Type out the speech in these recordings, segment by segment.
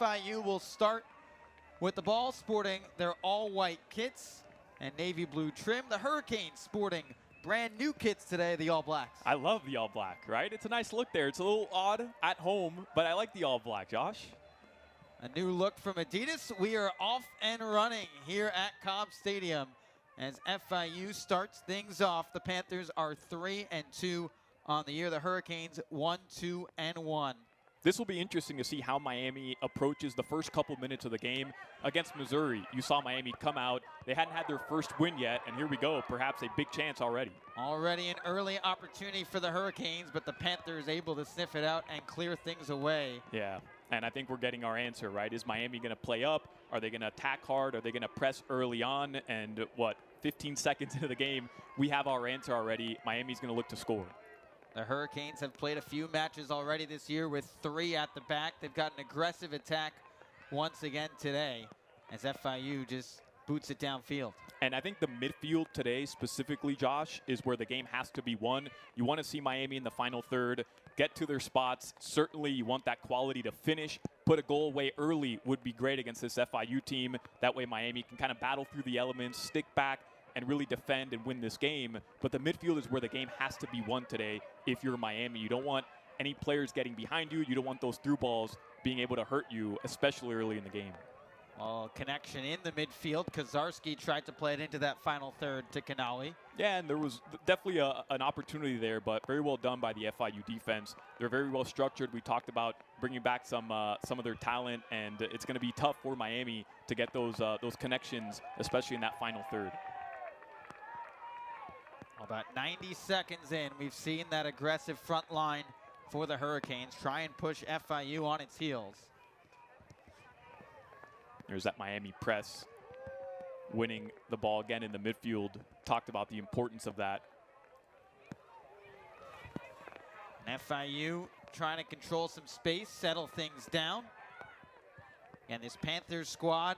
FIU will start with the ball sporting their all-white kits and navy blue trim. The Hurricanes sporting brand new kits today, the All Blacks. I love the All Black, right? It's a nice look there. It's a little odd at home, but I like the All Black, Josh. A new look from Adidas. We are off and running here at Cobb Stadium as FIU starts things off. The Panthers are 3-2 on the year. The Hurricanes 1-2-1. This will be interesting to see how Miami approaches the first couple minutes of the game against Missouri. You saw Miami come out. They hadn't had their first win yet, and here we go. Perhaps a big chance already. Already an early opportunity for the Hurricanes, but the Panthers able to sniff it out and clear things away. Yeah, and I think we're getting our answer, right? Is Miami going to play up? Are they going to attack hard? Are they going to press early on? And 15 seconds into the game, we have our answer already. Miami's going to look to score. The Hurricanes have played a few matches already this year with 3 at the back. They've got an aggressive attack once again today as FIU just boots it downfield. And I think the midfield today specifically, Josh, is where the game has to be won. You want to see Miami in the final third get to their spots. Certainly you want that quality to finish. Put a goal away early would be great against this FIU team. That way Miami can kind of battle through the elements, stick back, and really defend and win this game. But the midfield is where the game has to be won today if you're Miami. You don't want any players getting behind you. You don't want those through balls being able to hurt you, especially early in the game. Well, connection in the midfield. Kozarski tried to play it into that final third to Canali. Yeah, and there was definitely an opportunity there, but very well done by the FIU defense. They're very well structured. We talked about bringing back some of their talent, and it's going to be tough for Miami to get those connections, especially in that final third. About 90 seconds in, we've seen that aggressive front line for the Hurricanes try and push FIU on its heels. There's that Miami press, winning the ball again in the midfield. Talked about the importance of that. And FIU trying to control some space, settle things down. And this Panthers squad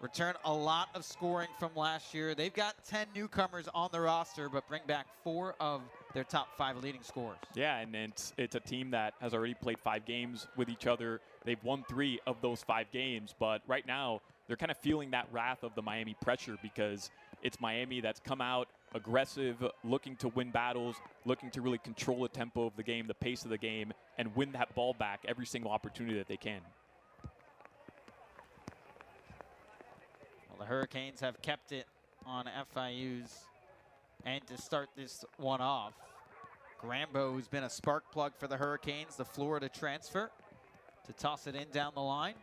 return a lot of scoring from last year. They've got 10 newcomers on the roster, but bring back 4 of their top 5 leading scorers. Yeah, and it's a team that has already played 5 games with each other. They've won 3 of those 5 games, but right now they're kind of feeling that wrath of the Miami pressure because it's Miami that's come out aggressive, looking to win battles, looking to really control the tempo of the game, the pace of the game, and win that ball back every single opportunity that they can. The Hurricanes have kept it on FIU's end to start this one off. Grambo, who's been a spark plug for the Hurricanes, the Florida transfer, to toss it in down the line.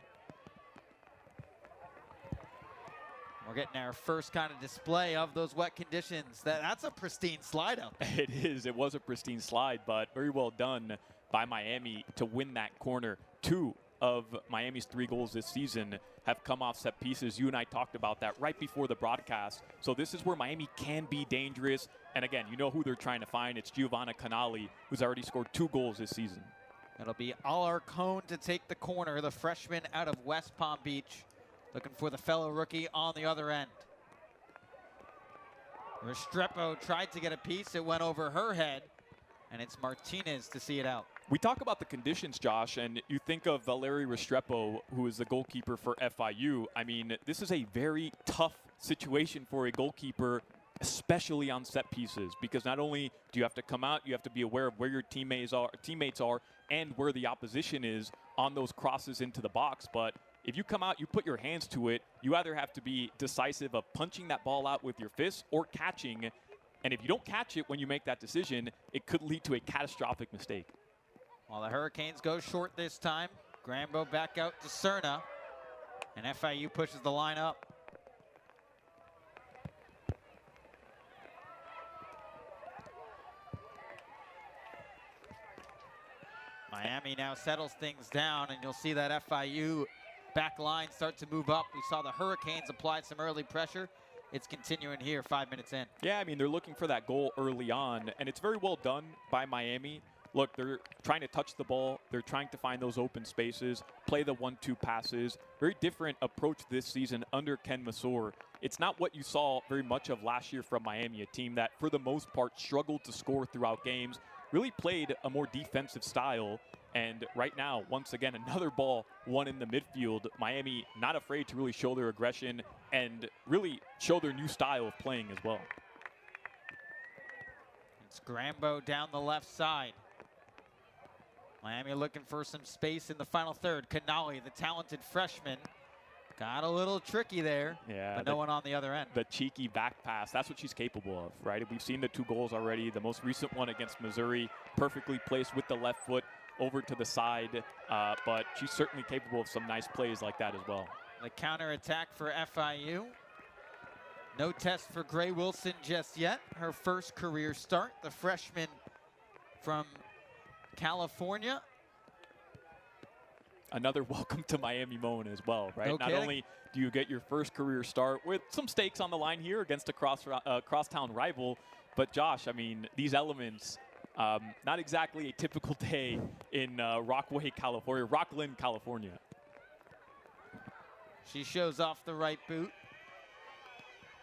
We're getting our first kind of display of those wet conditions. That's a pristine slide out there. It is. It was a pristine slide, but very well done by Miami to win that corner. 2 of Miami's 3 goals this season have come off set pieces. You and I talked about that right before the broadcast. So this is where Miami can be dangerous. And again, you know who they're trying to find. It's Giovana Canali, who's already scored 2 goals this season. It'll be Alarcon to take the corner, the freshman out of West Palm Beach, looking for the fellow rookie on the other end. Restrepo tried to get a piece. It went over her head, and it's Martinez to see it out. We talk about the conditions, Josh, and you think of Valery Restrepo, who is the goalkeeper for FIU. I mean, this is a very tough situation for a goalkeeper, especially on set pieces, because not only do you have to come out, you have to be aware of where your teammates are and where the opposition is on those crosses into the box. But if you come out, you put your hands to it, you either have to be decisive of punching that ball out with your fists or catching. And if you don't catch it when you make that decision, it could lead to a catastrophic mistake. Well, the Hurricanes go short this time. Grambo back out to Cerna, and FIU pushes the line up. Miami now settles things down, and you'll see that FIU back line start to move up. We saw the Hurricanes apply some early pressure. It's continuing here 5 minutes in. Yeah, I mean, they're looking for that goal early on, and it's very well done by Miami. Look, they're trying to touch the ball. They're trying to find those open spaces, play the 1-2 passes. Very different approach this season under Ken Masur. It's not what you saw very much of last year from Miami, a team that, for the most part, struggled to score throughout games, really played a more defensive style. And right now, once again, another ball won in the midfield. Miami not afraid to really show their aggression and really show their new style of playing as well. It's Grambo down the left side. Miami looking for some space in the final third. Canali, the talented freshman, got a little tricky there, but no one on the other end. The cheeky back pass, that's what she's capable of, right? We've seen the 2 goals already. The most recent one against Missouri, perfectly placed with the left foot over to the side, but she's certainly capable of some nice plays like that as well. The counterattack for FIU. No test for Gray Wilson just yet. Her first career start, the freshman from California. Another welcome to Miami moment as well, right? No Not kidding. only do you get your first career start with some stakes on the line here against a crosstown rival, but Josh, I mean, these elements, not exactly a typical day in Rockland, California. She shows off the right boot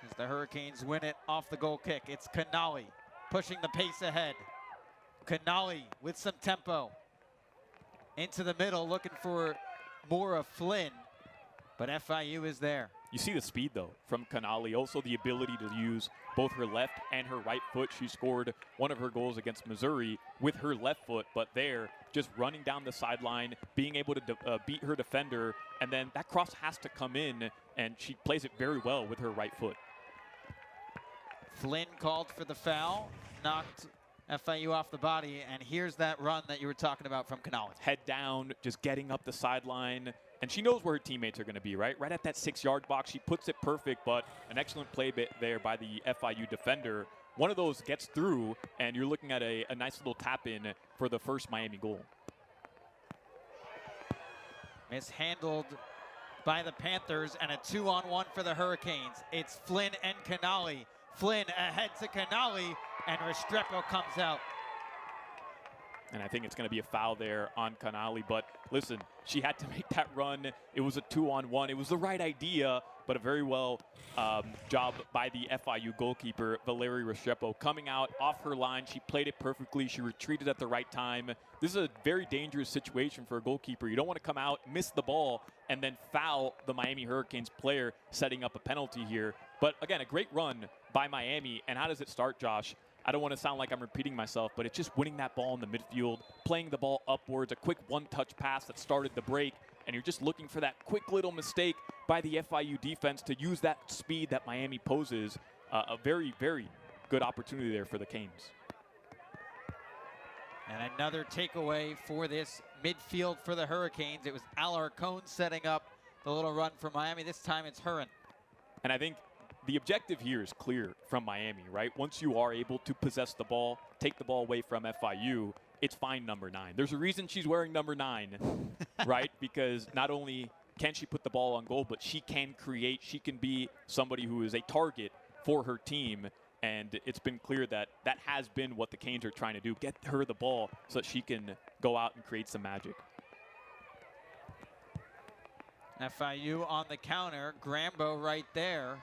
as the Hurricanes win it off the goal kick. It's Canali pushing the pace ahead. Canali with some tempo. Into the middle, looking for more of Flynn, but FIU is there. You see the speed, though, from Canali. Also the ability to use both her left and her right foot. She scored one of her goals against Missouri with her left foot, but there, just running down the sideline, being able to beat her defender, and then that cross has to come in, and she plays it very well with her right foot. Flynn called for the foul, knocked FIU off the body, and here's that run that you were talking about from Canali. Head down, just getting up the sideline, and she knows where her teammates are going to be, right? Right at that 6-yard box. She puts it perfect, but an excellent play there by the FIU defender. One of those gets through, and you're looking at a nice little tap-in for the first Miami goal. Mishandled by the Panthers, and a 2-on-1 for the Hurricanes. It's Flynn and Canali. Flynn ahead to Canali, and Restrepo comes out. And I think it's going to be a foul there on Canali. But listen, she had to make that run. It was a 2-on-1. It was the right idea, but a very well job by the FIU goalkeeper, Valerie Restrepo, coming out off her line. She played it perfectly. She retreated at the right time. This is a very dangerous situation for a goalkeeper. You don't want to come out, miss the ball, and then foul the Miami Hurricanes player, setting up a penalty here. But again, a great run by Miami. And how does it start, Josh? I don't want to sound like I'm repeating myself, but it's just winning that ball in the midfield, playing the ball upwards, a quick one-touch pass that started the break, and you're just looking for that quick little mistake by the FIU defense to use that speed that Miami poses. A very, very good opportunity there for the Canes. And another takeaway for this midfield for the Hurricanes. It was Alarcón setting up the little run for Miami. This time it's Huron. And I think the objective here is clear from Miami, right? Once you are able to possess the ball, take the ball away from FIU, it's fine number 9. There's a reason she's wearing number 9, right? Because not only can she put the ball on goal, but she can create. She can be somebody who is a target for her team. And it's been clear that that has been what the Canes are trying to do, get her the ball so that she can go out and create some magic. FIU on the counter, Grambo right there.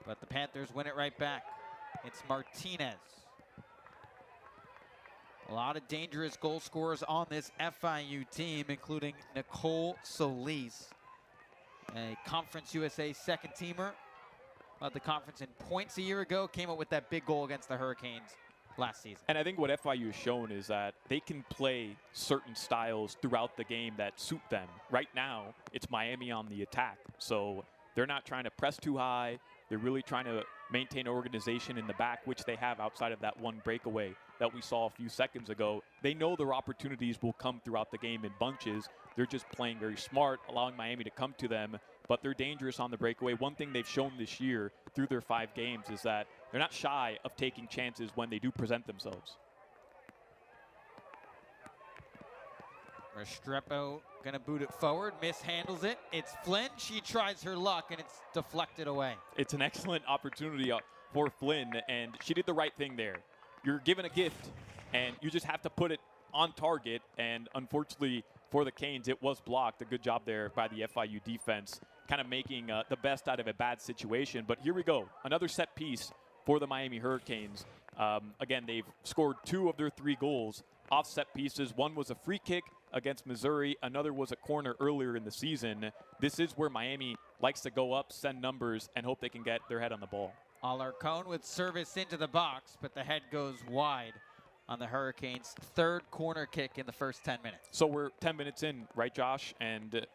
But the Panthers win it right back. It's Martinez. A lot of dangerous goal scorers on this FIU team, including Nicole Solis, a Conference USA second teamer. Led the conference in points a year ago, came up with that big goal against the Hurricanes last season. And I think what FIU has shown is that they can play certain styles throughout the game that suit them. Right now, it's Miami on the attack. So they're not trying to press too high. They're really trying to maintain organization in the back, which they have outside of that one breakaway that we saw a few seconds ago. They know their opportunities will come throughout the game in bunches. They're just playing very smart, allowing Miami to come to them, but they're dangerous on the breakaway. One thing they've shown this year through their 5 games is that they're not shy of taking chances when they do present themselves. Restrepo gonna boot it forward, mishandles it. It's Flynn, she tries her luck, and it's deflected away. It's an excellent opportunity for Flynn, and she did the right thing there. You're given a gift, and you just have to put it on target, and unfortunately for the Canes, it was blocked. A good job there by the FIU defense, kind of making the best out of a bad situation. But here we go, another set piece for the Miami Hurricanes. Again, they've scored 2 of their 3 goals off set pieces. One was a free kick against Missouri. Another was a corner earlier in the season. This is where Miami likes to go up, send numbers, and hope they can get their head on the ball. Alarcon with service into the box, but the head goes wide on the Hurricanes' third corner kick in the first 10 minutes. So we're 10 minutes in, right, Josh? And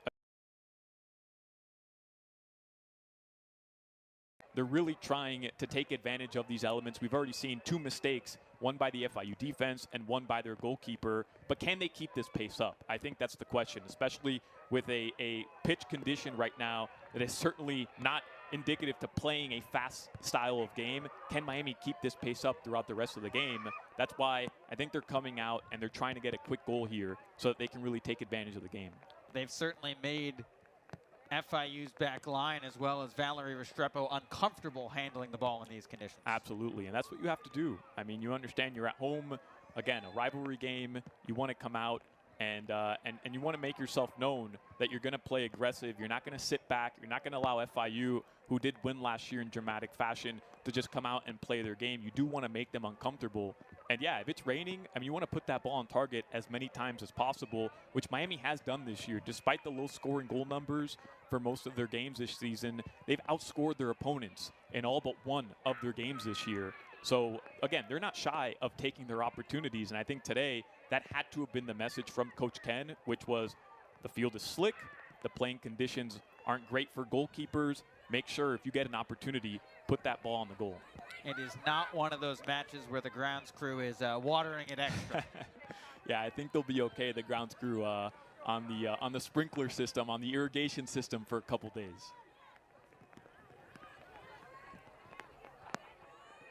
they're really trying to take advantage of these elements. We've already seen 2 mistakes, one by the FIU defense and one by their goalkeeper. But can they keep this pace up? I think that's the question, especially with a pitch condition right now that is certainly not indicative to playing a fast style of game. Can Miami keep this pace up throughout the rest of the game? That's why I think they're coming out and they're trying to get a quick goal here so that they can really take advantage of the game. They've certainly made FIU's back line as well as Valerie Restrepo uncomfortable handling the ball in these conditions. Absolutely, and that's what you have to do. I mean, you understand you're at home, again, a rivalry game. You want to come out and you want to make yourself known that you're going to play aggressive. You're not going to sit back. You're not going to allow FIU, who did win last year in dramatic fashion, to just come out and play their game. You do want to make them uncomfortable. And yeah, if it's raining, I mean, you want to put that ball on target as many times as possible, which Miami has done this year. Despite the low-scoring goal numbers for most of their games this season, they've outscored their opponents in all but one of their games this year. So, again, they're not shy of taking their opportunities. And I think today that had to have been the message from Coach Ken, which was the field is slick, the playing conditions aren't great for goalkeepers. Make sure if you get an opportunity, put that ball on the goal. It is not one of those matches where the grounds crew is watering it extra. Yeah, I think they'll be okay, the grounds crew, on the sprinkler system, on the irrigation system for a couple days.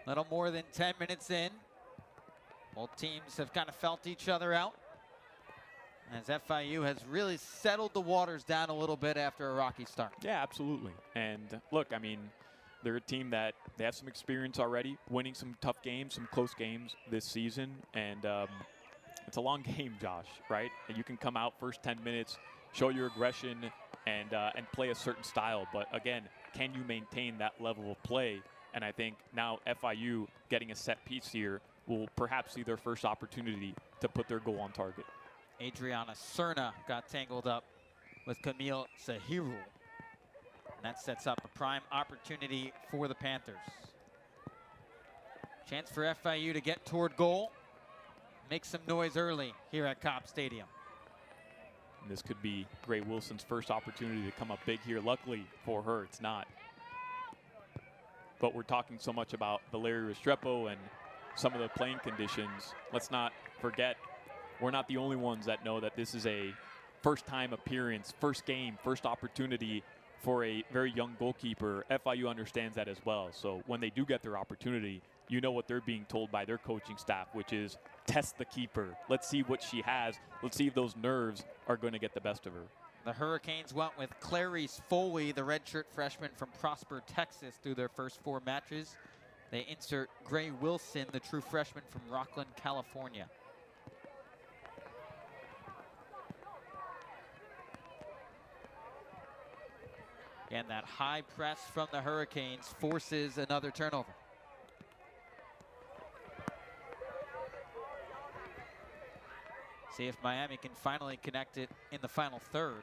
Little more than 10 minutes in. Both teams have kind of felt each other out, as FIU has really settled the waters down a little bit after a rocky start. Yeah, absolutely. And look, I mean, they're a team that they have some experience already, winning some tough games, some close games this season. And it's a long game, Josh, right? And you can come out first 10 minutes, show your aggression, and play a certain style. But again, can you maintain that level of play? And I think now FIU getting a set piece here will perhaps see their first opportunity to put their goal on target. Adriana Cerna got tangled up with Camille Sahiru. And that sets up a prime opportunity for the Panthers. Chance for FIU to get toward goal. Make some noise early here at Cobb Stadium. And this could be Gray Wilson's first opportunity to come up big here. Luckily for her, it's not. But we're talking so much about Valeria Restrepo and some of the playing conditions. Let's not forget, we're not the only ones that know that this is a first-time appearance, first game, first opportunity for a very young goalkeeper. FIU understands that as well. So when they do get their opportunity, you know what they're being told by their coaching staff, which is test the keeper. Let's see what she has. Let's see if those nerves are going to get the best of her. The Hurricanes went with Clarice Foley, the redshirt freshman from Prosper, Texas, through their first 4 matches. They insert Gray Wilson, the true freshman from Rockland, California. And that high press from the Hurricanes forces another turnover. See if Miami can finally connect it in the final third.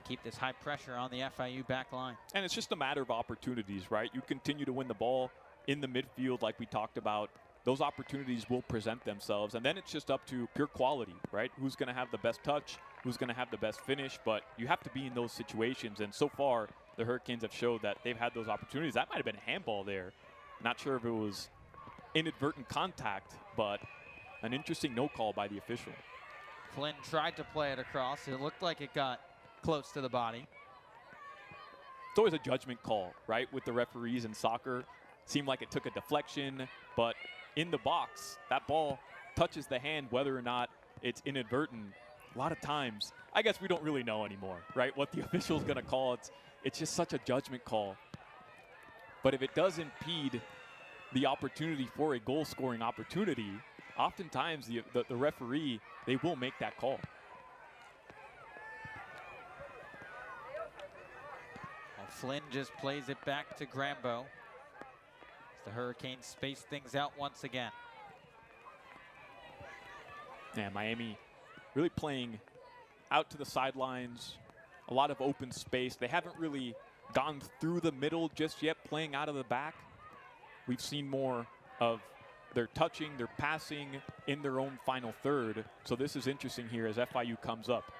Keep this high pressure on the FIU back line. And it's just a matter of opportunities, right? You continue to win the ball in the midfield like we talked about. Those opportunities will present themselves. And then it's just up to pure quality, right? Who's going to have the best touch? Who's going to have the best finish? But you have to be in those situations. And so far, the Hurricanes have showed that they've had those opportunities. That might have been a handball there. Not sure if it was inadvertent contact, but an interesting no call by the official. Flynn tried to play it across. It looked like it got close to the body. It's always a judgment call, right? With the referees in soccer. Seemed like it took a deflection, but in the box, that ball touches the hand, whether or not it's inadvertent. A lot of times, I guess we don't really know anymore, right? What the official's going to call. It's just such a judgment call. But if it does impede the opportunity for a goal-scoring opportunity, oftentimes the referee, they will make that call. Well, Flynn just plays it back to Grambo. The Hurricanes space things out once again. Yeah, Miami really playing out to the sidelines, a lot of open space. They haven't really gone through the middle just yet, playing out of the back. We've seen more of their touching, their passing in their own final third. So this is interesting here as FIU comes up.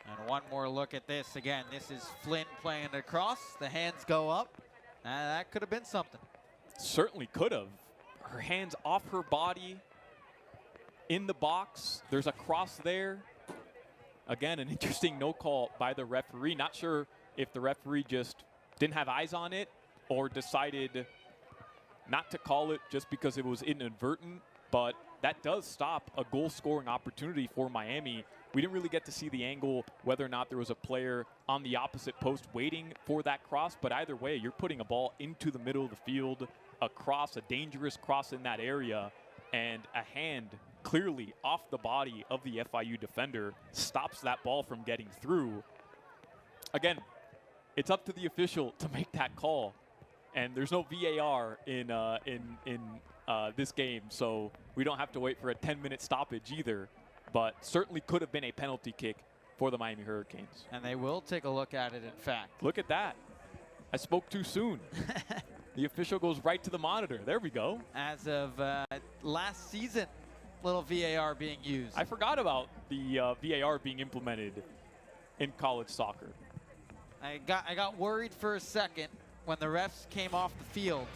And one more look at this. Again, this is Flynn playing it across. The hands go up. That could have been something. Certainly could have. Her hands off her body in the box. There's a cross there. Again, an interesting no call by the referee. Not sure if the referee just didn't have eyes on it or decided not to call it just because it was inadvertent, but that does stop a goal scoring opportunity for Miami. We didn't really get to see the angle, whether or not there was a player on the opposite post waiting for that cross, but either way, you're putting a ball into the middle of the field, a cross, a dangerous cross in that area, and a hand clearly off the body of the FIU defender stops that ball from getting through. Again, it's up to the official to make that call, and there's no VAR in this game, so we don't have to wait for a 10-minute stoppage either, but certainly could have been a penalty kick for the Miami Hurricanes. And they will take a look at it, in fact. Look at that. I spoke too soon. The official goes right to the monitor. There we go. As of last season, little VAR being used. I forgot about the VAR being implemented in college soccer. I got worried for a second when the refs came off the field.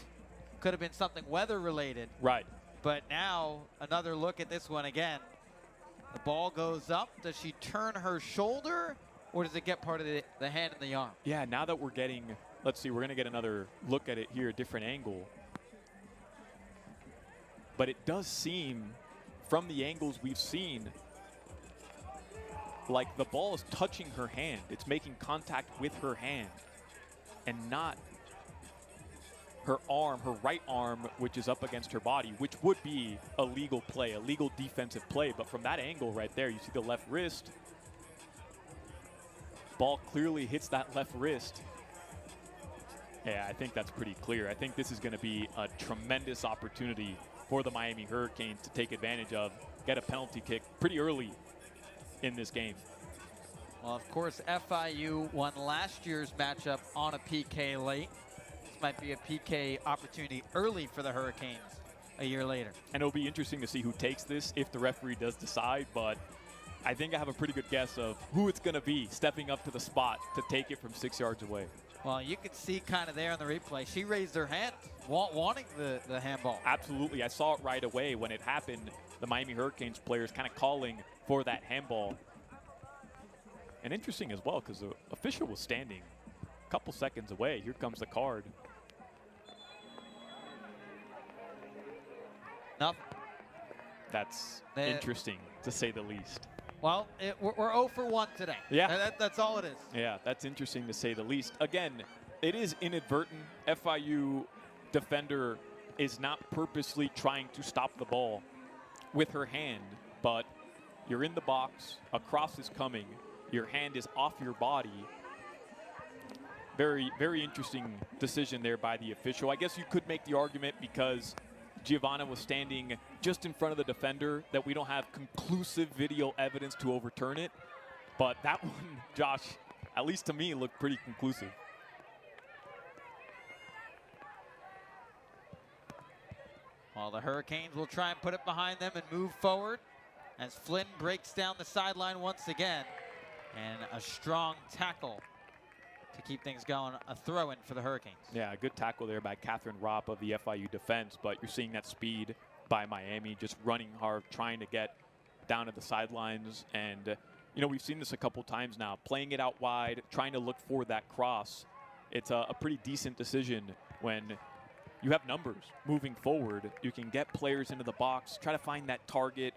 Could have been something weather related. Right. But now another look at this one again. The ball goes up. Does she turn her shoulder, or does it get part of the hand and the arm? Yeah, now that we're getting, let's see, we're going to get another look at it here, a different angle. But it does seem, from the angles we've seen, like the ball is touching her hand. It's making contact with her hand and not her arm, her right arm, which is up against her body, which would be a legal play, a legal defensive play. But from that angle right there, you see the left wrist. Ball clearly hits that left wrist. Yeah, I think that's pretty clear. I think this is going to be a tremendous opportunity for the Miami Hurricanes to take advantage of, get a penalty kick pretty early in this game. Well, of course, FIU won last year's matchup on a PK late. This might be a PK opportunity early for the Hurricanes a year later. And it'll be interesting to see who takes this if the referee does decide, but I think I have a pretty good guess of who it's going to be stepping up to the spot to take it from 6 yards away. Well, you could see kind of there in the replay, she raised her hand, wanting the handball. Absolutely. I saw it right away when it happened. The Miami Hurricanes players kind of calling for that handball. And interesting as well, because the official was standing a couple seconds away. Here comes the card. Nothing. That's interesting, to say the least. Well, we're 0 for 1 today. Yeah. That's all it is. Yeah, that's interesting, to say the least. Again, it is inadvertent. FIU defender is not purposely trying to stop the ball with her hand, but you're in the box, a cross is coming, your hand is off your body. Very, very interesting decision there by the official. I guess you could make the argument, because Giovana was standing just in front of the defender, that we don't have conclusive video evidence to overturn it. But that one, Josh, at least to me, looked pretty conclusive. Well, the Hurricanes will try and put it behind them and move forward as Flynn breaks down the sideline once again. And a strong tackle to keep things going, a throw-in for the Hurricanes. Yeah, a good tackle there by Catherine Ropp of the FIU defense, but you're seeing that speed by Miami, just running hard, trying to get down to the sidelines. And, you know, we've seen this a couple times now, playing it out wide, trying to look for that cross. It's a pretty decent decision when you have numbers moving forward. You can get players into the box, try to find that target,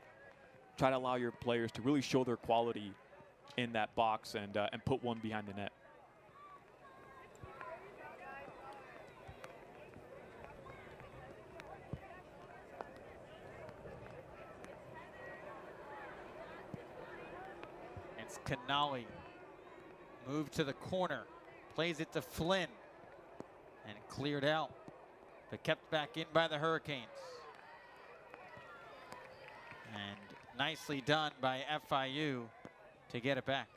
try to allow your players to really show their quality in that box and put one behind the net. It's Canali. Moved to the corner. Plays it to Flynn. And cleared out. But kept back in by the Hurricanes. And nicely done by FIU to get it back.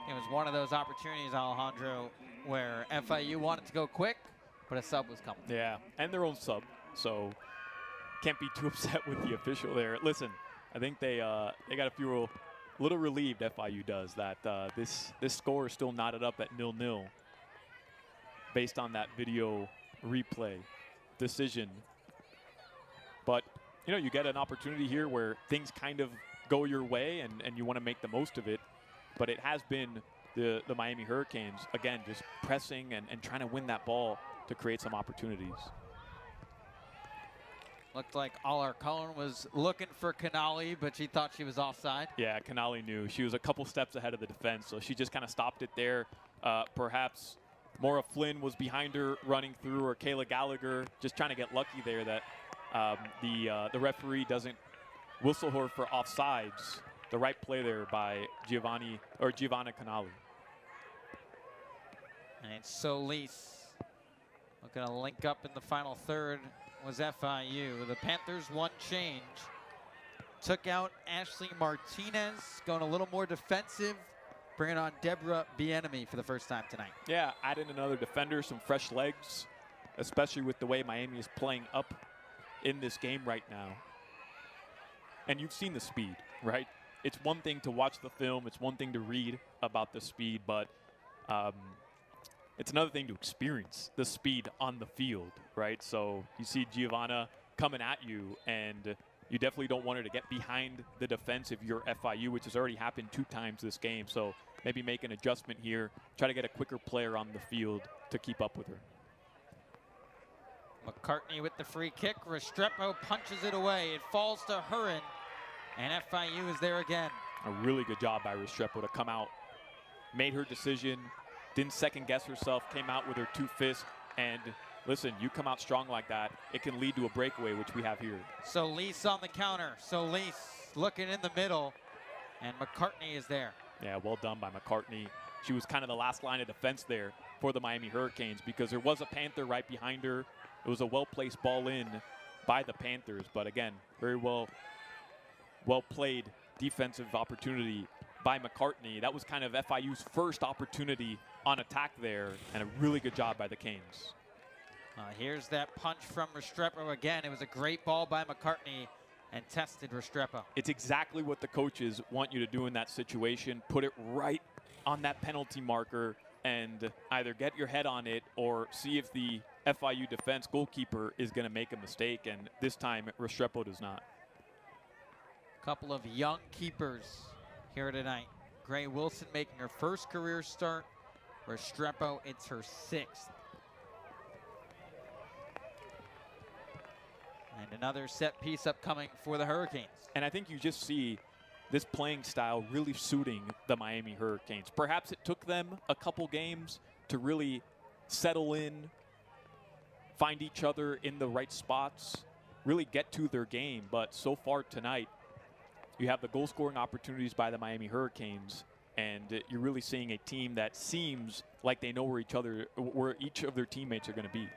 It was one of those opportunities, Alejandro, where FIU wanted to go quick, but a sub was coming. Yeah, and their own sub, so can't be too upset with the official there. Listen, I think they got a few little relieved, FIU does, that this score is still knotted up at 0-0 based on that video replay decision. But, you know, you get an opportunity here where things kind of go your way and you want to make the most of it. But it has been the Miami Hurricanes, again, just pressing and trying to win that ball to create some opportunities. Looked like Alarcon was looking for Canali, but she thought she was offside. Yeah, Canali knew. She was a couple steps ahead of the defense, so she just kind of stopped it there. Perhaps Maura Flynn was behind her running through, or Kayla Gallagher just trying to get lucky there that the referee doesn't whistle her for offsides. The right play there by Giovana Canali. And Solis looking to link up in the final third was FIU. The Panthers one change. Took out Ashley Martinez, going a little more defensive, bringing on Deborah Bienemy for the first time tonight. Yeah, adding another defender, some fresh legs, especially with the way Miami is playing up in this game right now. And you've seen the speed, right? It's one thing to watch the film, it's one thing to read about the speed, but it's another thing to experience the speed on the field, right? So you see Giovana coming at you, and you definitely don't want her to get behind the defense if you're FIU, which has already happened 2 times this game. So maybe make an adjustment here, try to get a quicker player on the field to keep up with her. McCartney with the free kick. Restrepo punches it away. It falls to Hurin. And FIU is there again. A really good job by Restrepo to come out, made her decision, didn't second guess herself, came out with her 2 fists. And listen, you come out strong like that, it can lead to a breakaway, which we have here. Solis on the counter. Solis looking in the middle, and McCartney is there. Yeah, well done by McCartney. She was kind of the last line of defense there for the Miami Hurricanes because there was a Panther right behind her. It was a well-placed ball in by the Panthers, but again, very well played defensive opportunity by McCartney. That was kind of FIU's first opportunity on attack there, and a really good job by the Canes. Here's that punch from Restrepo again. It was a great ball by McCartney and tested Restrepo. It's exactly what the coaches want you to do in that situation. Put it right on that penalty marker and either get your head on it or see if the FIU defense goalkeeper is going to make a mistake, and this time Restrepo does not. Couple of young keepers here tonight. Gray Wilson making her first career start. Restrepo, it's her 6th. And another set piece upcoming for the Hurricanes. And I think you just see this playing style really suiting the Miami Hurricanes. Perhaps it took them a couple games to really settle in, find each other in the right spots, really get to their game. But so far tonight, you have the goal scoring opportunities by the Miami Hurricanes, and you're really seeing a team that seems like they know where each of their teammates are going to be.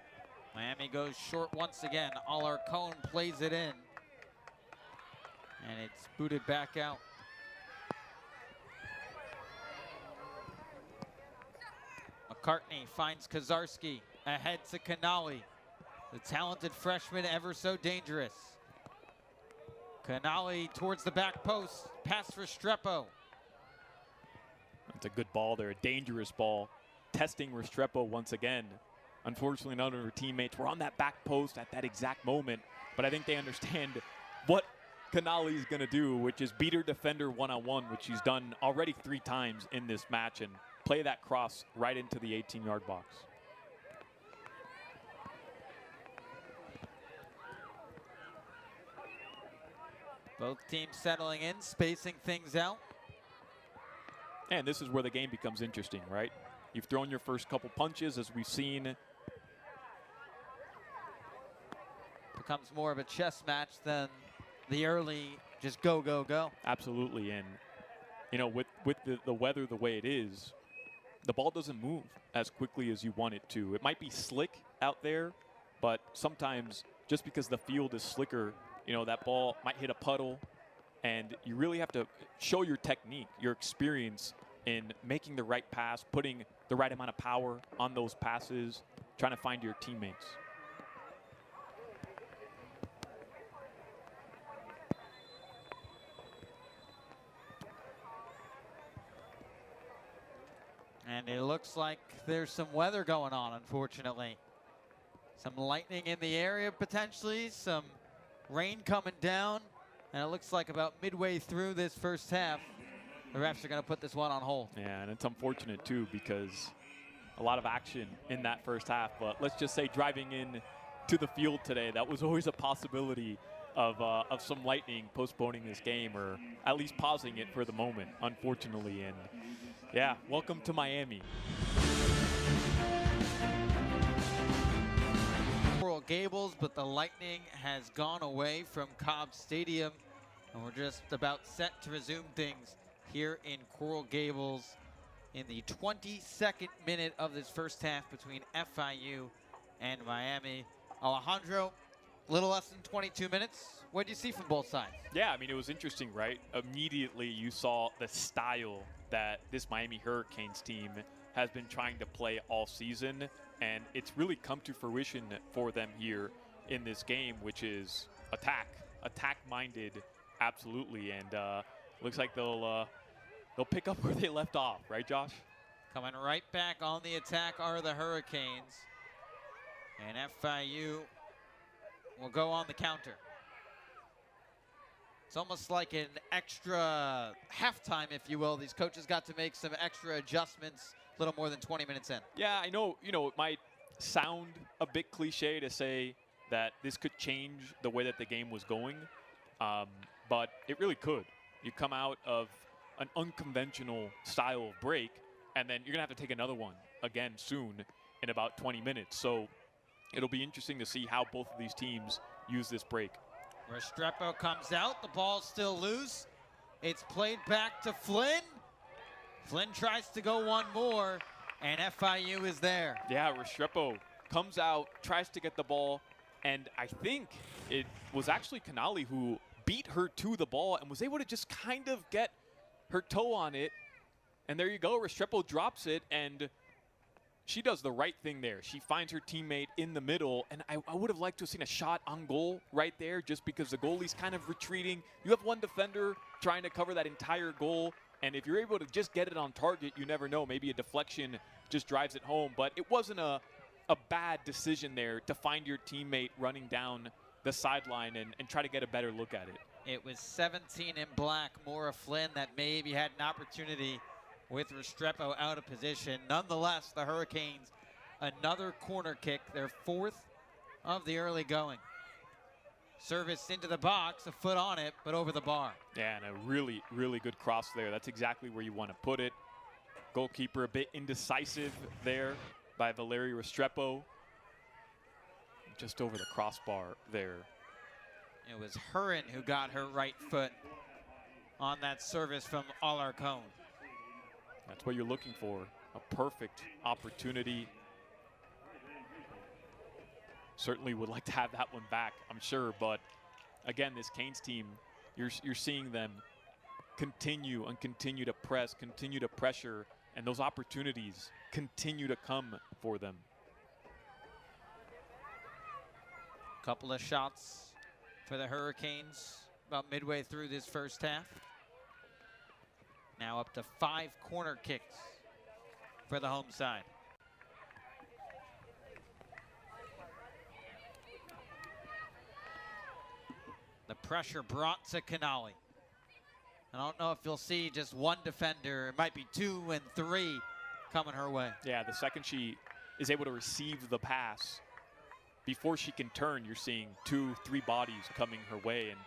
Miami goes short once again. Alarcon plays it in, and it's booted back out. McCartney finds Kozarski, ahead to Canali. The talented freshman, ever so dangerous. Canali towards the back post, pass for Restrepo. That's a good ball there, a dangerous ball. Testing Restrepo once again. Unfortunately, none of her teammates were on that back post at that exact moment, but I think they understand what Canali is going to do, which is beat her defender one-on-one, which she's done already 3 times in this match, and play that cross right into the 18-yard box. Both teams settling in, spacing things out. And this is where the game becomes interesting, right? You've thrown your first couple punches, as we've seen. Becomes more of a chess match than the early just go, go, go. Absolutely, and you know, with the weather the way it is, the ball doesn't move as quickly as you want it to. It might be slick out there, but sometimes just because the field is slicker, you know, that ball might hit a puddle, and you really have to show your technique, your experience in making the right pass, putting the right amount of power on those passes, trying to find your teammates. And it looks like there's some weather going on, unfortunately. Some lightning in the area, potentially. Some rain coming down. And it looks like about midway through this first half, the refs are going to put this one on hold. Yeah, and it's unfortunate, too, because a lot of action in that first half. But let's just say driving in to the field today, that was always a possibility of some lightning postponing this game, or at least pausing it for the moment, unfortunately. And yeah, welcome to Miami. Coral Gables, but the lightning has gone away from Cobb Stadium, and we're just about set to resume things here in Coral Gables in the 22nd minute of this first half between FIU and Miami. Alejandro, a little less than 22 minutes. What did you see from both sides? Yeah, I mean, it was interesting, right? Immediately you saw the style that this Miami Hurricanes team has been trying to play all season, and it's really come to fruition for them here in this game, which is attack-minded, absolutely. And looks like they'll pick up where they left off, right, Josh? Coming right back on the attack are the Hurricanes, and FIU will go on the counter. It's almost like an extra halftime, if you will. These coaches got to make some extra adjustments a little more than 20 minutes in. Yeah, I know, you know, it might sound a bit cliche to say that this could change the way that the game was going, but it really could. You come out of an unconventional style of break, and then you're going to have to take another one again soon in about 20 minutes. So it'll be interesting to see how both of these teams use this break. Restrepo comes out. The ball's still loose. It's played back to Flynn. Flynn tries to go one more, and FIU is there. Yeah, Restrepo comes out, tries to get the ball, and I think it was actually Canali who beat her to the ball and was able to just kind of get her toe on it. And there you go. Restrepo drops it, and she does the right thing there. She finds her teammate in the middle, and I would have liked to have seen a shot on goal right there just because the goalie's kind of retreating. You have one defender trying to cover that entire goal, and if you're able to just get it on target, you never know. Maybe a deflection just drives it home, but it wasn't a bad decision there to find your teammate running down the sideline and try to get a better look at it. It was 17 in black, Maura Flynn, that maybe had an opportunity with Restrepo out of position. Nonetheless, the Hurricanes, another corner kick, their fourth of the early going. Service into the box, a foot on it, but over the bar. Yeah, and a really, really good cross there. That's exactly where you want to put it. Goalkeeper a bit indecisive there by Valeri Restrepo. Just over the crossbar there. It was Hurin who got her right foot on that service from Alarcon. That's what you're looking for, a perfect opportunity. Certainly would like to have that one back, I'm sure, but again, this Canes team, you're seeing them continue to press, continue to pressure, and those opportunities continue to come for them. Couple of shots for the Hurricanes about midway through this first half. Now up to 5 corner kicks for the home side. The pressure brought to Canali. I don't know if you'll see just one defender. It might be 2 and 3 coming her way. Yeah, the second she is able to receive the pass, before she can turn, you're seeing 2, 3 bodies coming her way. And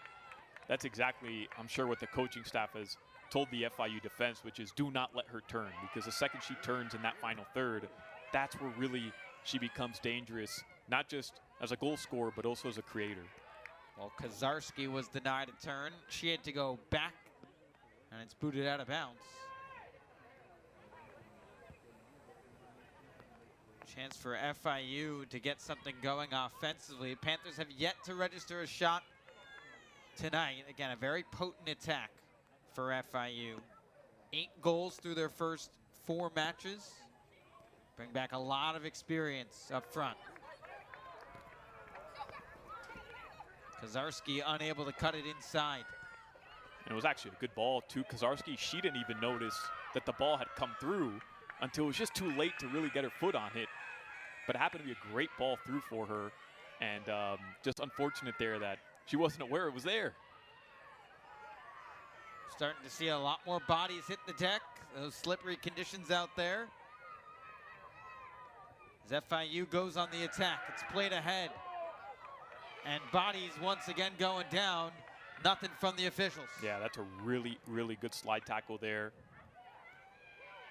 that's exactly, I'm sure, what the coaching staff has told the FIU defense, which is do not let her turn, because the second she turns in that final third, that's where really she becomes dangerous, not just as a goal scorer, but also as a creator. Well, Kozarski was denied a turn. She had to go back, and it's booted out of bounds. Chance for FIU to get something going offensively. Panthers have yet to register a shot tonight. Again, a very potent attack for FIU. 8 goals through their first 4 matches. Bring back a lot of experience up front. Kozarski unable to cut it inside. And it was actually a good ball too. Kozarski, she didn't even notice that the ball had come through until it was just too late to really get her foot on it. But it happened to be a great ball through for her. And just unfortunate there that she wasn't aware it was there. Starting to see a lot more bodies hit the deck. Those slippery conditions out there. As FIU goes on the attack, it's played ahead. And bodies once again going down. Nothing from the officials. Yeah, that's a really, really good slide tackle there.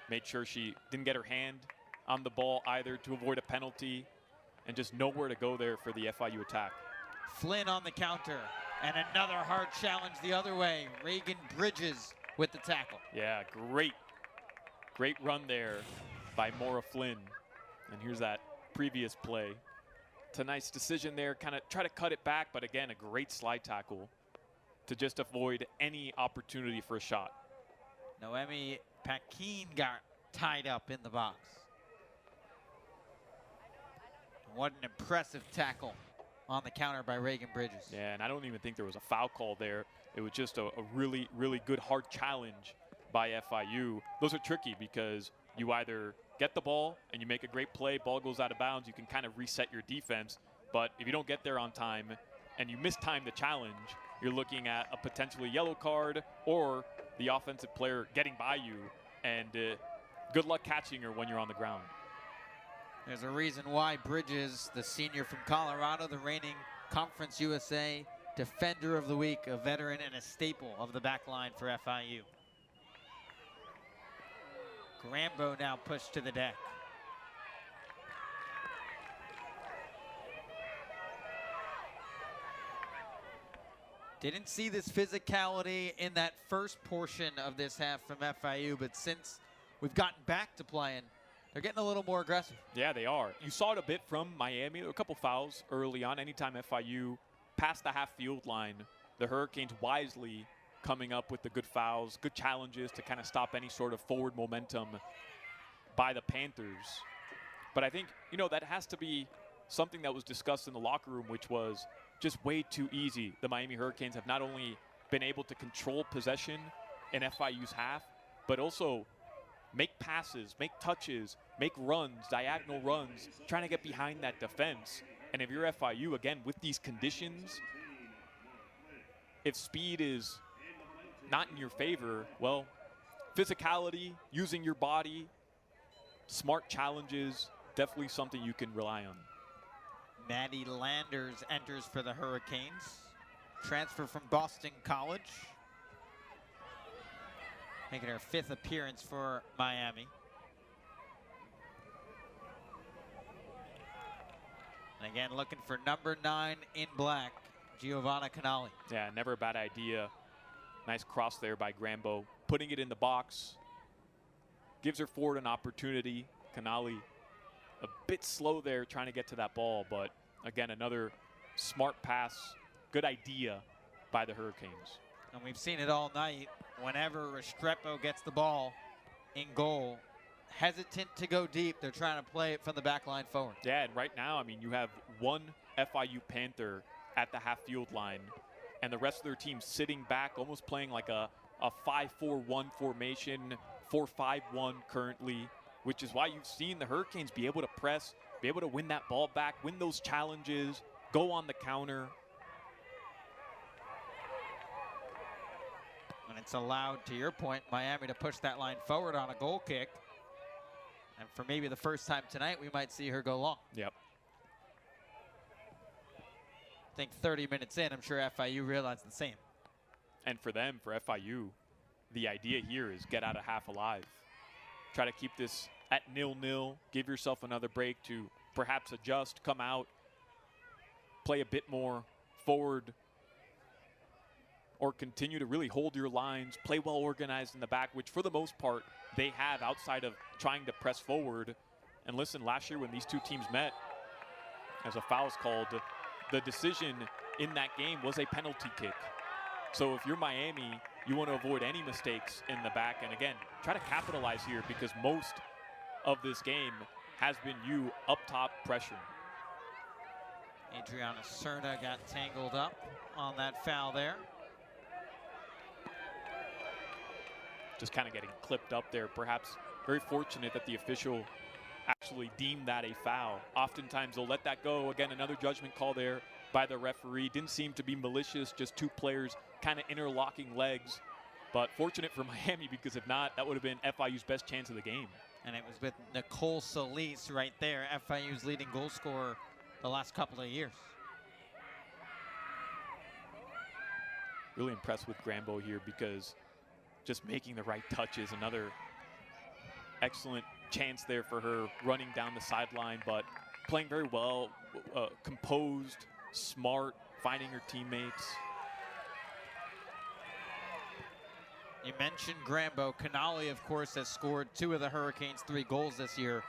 Made sure she didn't get her hand on the ball either to avoid a penalty, and just nowhere to go there for the FIU attack. Flynn on the counter, and another hard challenge the other way. Reagan Bridges with the tackle. Yeah, great run there by Maura Flynn. And here's that previous play. It's a nice decision there, kind of try to cut it back, but again, a great slide tackle to just avoid any opportunity for a shot. Noemi Paquin got tied up in the box. What an impressive tackle on the counter by Reagan Bridges. Yeah, and I don't even think there was a foul call there. It was just a really, really good hard challenge by FIU. Those are tricky because you either get the ball and you make a great play, ball goes out of bounds, you can kind of reset your defense. But if you don't get there on time and you mistime the challenge, you're looking at a potentially yellow card or the offensive player getting by you, and good luck catching her when you're on the ground. There's a reason why Bridges, the senior from Colorado, the reigning Conference USA Defender of the Week, a veteran and a staple of the back line for FIU. Grambo now pushed to the deck. Didn't see this physicality in that first portion of this half from FIU, but since we've gotten back to playing, they're getting a little more aggressive. Yeah, they are. You saw it a bit from Miami. There were a couple fouls early on. Anytime FIU passed the half-field line, the Hurricanes wisely coming up with the good fouls, good challenges to kind of stop any sort of forward momentum by the Panthers. But I think, you know, that has to be something that was discussed in the locker room, which was just way too easy. The Miami Hurricanes have not only been able to control possession in FIU's half, but also make passes, make touches, make runs, diagonal runs, trying to get behind that defense. And if you're FIU, again, with these conditions, if speed is not in your favor, well, physicality, using your body, smart challenges, definitely something you can rely on. Maddie Landers enters for the Hurricanes. Transfer from Boston College. Making her 5th appearance for Miami. And again, looking for number 9 in black, Giovana Canali. Yeah, never a bad idea. Nice cross there by Grambo. Putting it in the box. Gives her forward an opportunity. Canali a bit slow there trying to get to that ball, but again, another smart pass. Good idea by the Hurricanes. And we've seen it all night. Whenever Restrepo gets the ball in goal, hesitant to go deep. They're trying to play it from the back line forward. Yeah, and right now, I mean, you have one FIU Panther at the half-field line, and the rest of their team sitting back, almost playing like a 5-4-1 formation, 4-5-1 currently, which is why you've seen the Hurricanes be able to press, be able to win that ball back, win those challenges, go on the counter. And it's allowed, to your point, Miami to push that line forward on a goal kick. And for maybe the first time tonight, we might see her go long. Yep. I think 30 minutes in, I'm sure FIU realized the same. And for them, for FIU, the idea here is get out of half alive. Try to keep this at 0-0. Give yourself another break to perhaps adjust, come out, play a bit more forward, or continue to really hold your lines, play well organized in the back, which for the most part they have outside of trying to press forward. And listen, last year when these two teams met, as a foul is called, the decision in that game was a penalty kick. So if you're Miami, you want to avoid any mistakes in the back. And again, try to capitalize here because most of this game has been you up top pressuring. Adriana Serna got tangled up on that foul there. Just kind of getting clipped up there. Perhaps very fortunate that the official actually deemed that a foul. Oftentimes they'll let that go. Again, another judgment call there by the referee. Didn't seem to be malicious, just two players kind of interlocking legs. But fortunate for Miami, because if not, that would have been FIU's best chance of the game. And it was with Nicole Solis right there, FIU's leading goal scorer the last couple of years. Really impressed with Grambo here because just making the right touches. Another excellent chance there for her running down the sideline, but playing very well, composed, smart, finding her teammates. You mentioned Grambo. Canali, of course, has scored 2 of the Hurricanes' 3 goals this year,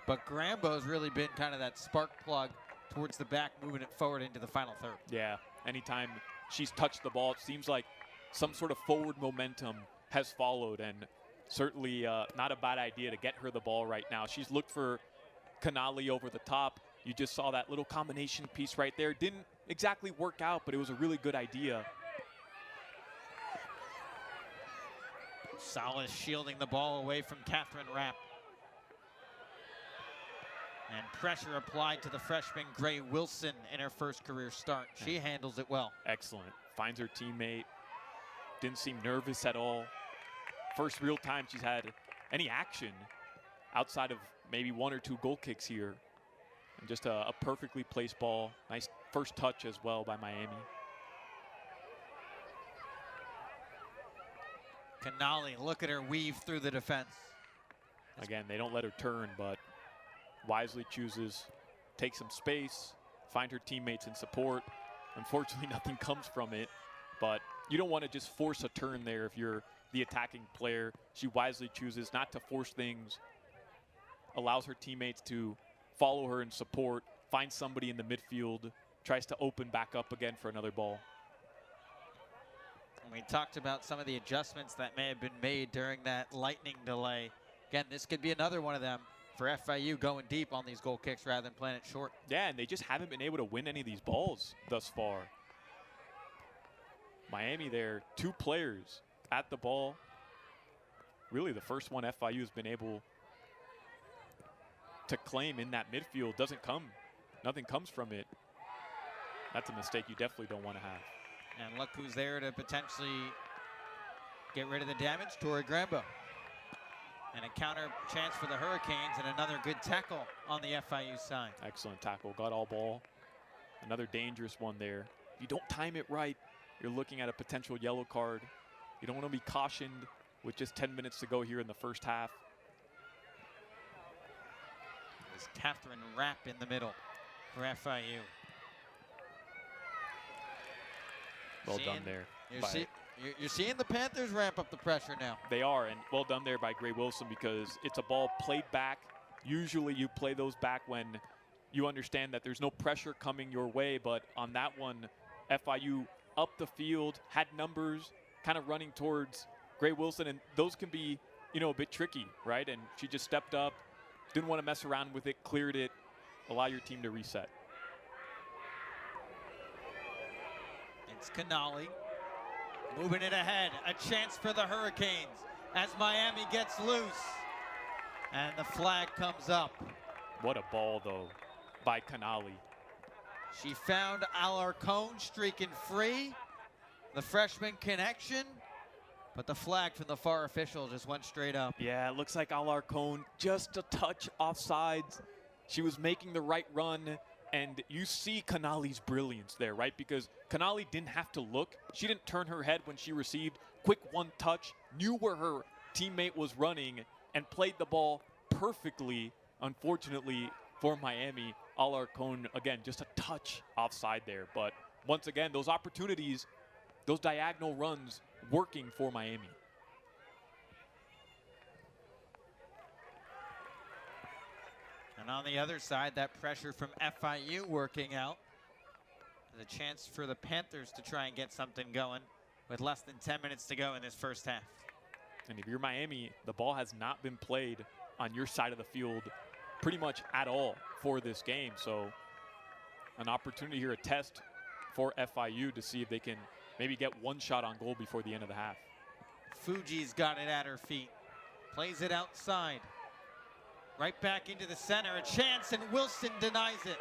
but Grambo's really been kind of that spark plug towards the back, moving it forward into the final third. Yeah, anytime she's touched the ball, it seems like some sort of forward momentum has followed, and certainly not a bad idea to get her the ball right now. She's looked for Canali over the top. You just saw that little combination piece right there. Didn't exactly work out, but it was a really good idea. Salas shielding the ball away from Catherine Rapp. And pressure applied to the freshman Gray Wilson in her first career start. She handles it well. Excellent. Finds her teammate. Didn't seem nervous at all. First real time she's had any action outside of maybe 1 or 2 goal kicks here. And just a perfectly placed ball. Nice first touch as well by Miami. Canali, look at her weave through the defense. Again, they don't let her turn, but wisely chooses, take some space, find her teammates in support. Unfortunately, nothing comes from it, but you don't want to just force a turn there if you're the attacking player. She wisely chooses not to force things, allows her teammates to follow her in support, find somebody in the midfield, tries to open back up again for another ball. We talked about some of the adjustments that may have been made during that lightning delay. Again, this could be another one of them for FIU going deep on these goal kicks rather than playing it short. Yeah, and they just haven't been able to win any of these balls thus far. Miami there, 2 players at the ball. Really the first one FIU has been able to claim in that midfield. Doesn't come, nothing comes from it. That's a mistake you definitely don't want to have. And look who's there to potentially get rid of the damage, Tori Grambo. And a counter chance for the Hurricanes and another good tackle on the FIU side. Excellent tackle, got all ball. Another dangerous one there. If you don't time it right, you're looking at a potential yellow card. You don't want to be cautioned with just 10 minutes to go here in the first half. There's Catherine Rapp in the middle for FIU. Well done there. You're seeing the Panthers ramp up the pressure now. They are, and well done there by Gray Wilson because it's a ball played back. Usually you play those back when you understand that there's no pressure coming your way, but on that one, FIU up the field, had numbers kind of running towards Gray Wilson, and those can be, you know, a bit tricky, right? And she just stepped up, didn't want to mess around with it, cleared it, allow your team to reset. It's Canali moving it ahead. A chance for the Hurricanes as Miami gets loose. And the flag comes up. What a ball, though, by Canali. She found Alarcón streaking free. The freshman connection. But the flag from the far official just went straight up. Yeah, it looks like Alarcón just a touch offsides. She was making the right run. And you see Canali's brilliance there, right? Because Canali didn't have to look. She didn't turn her head when she received. Quick one touch, knew where her teammate was running, and played the ball perfectly. Unfortunately for Miami, Alarcón, again, just a touch offside there. But once again, those opportunities, those diagonal runs working for Miami. And on the other side, that pressure from FIU working out. The chance for the Panthers to try and get something going with less than 10 minutes to go in this first half. And if you're Miami, the ball has not been played on your side of the field pretty much at all for this game. So an opportunity here, a test for FIU to see if they can maybe get one shot on goal before the end of the half. Fuji's got it at her feet. Plays it outside. Right back into the center. A chance, and Wilson denies it.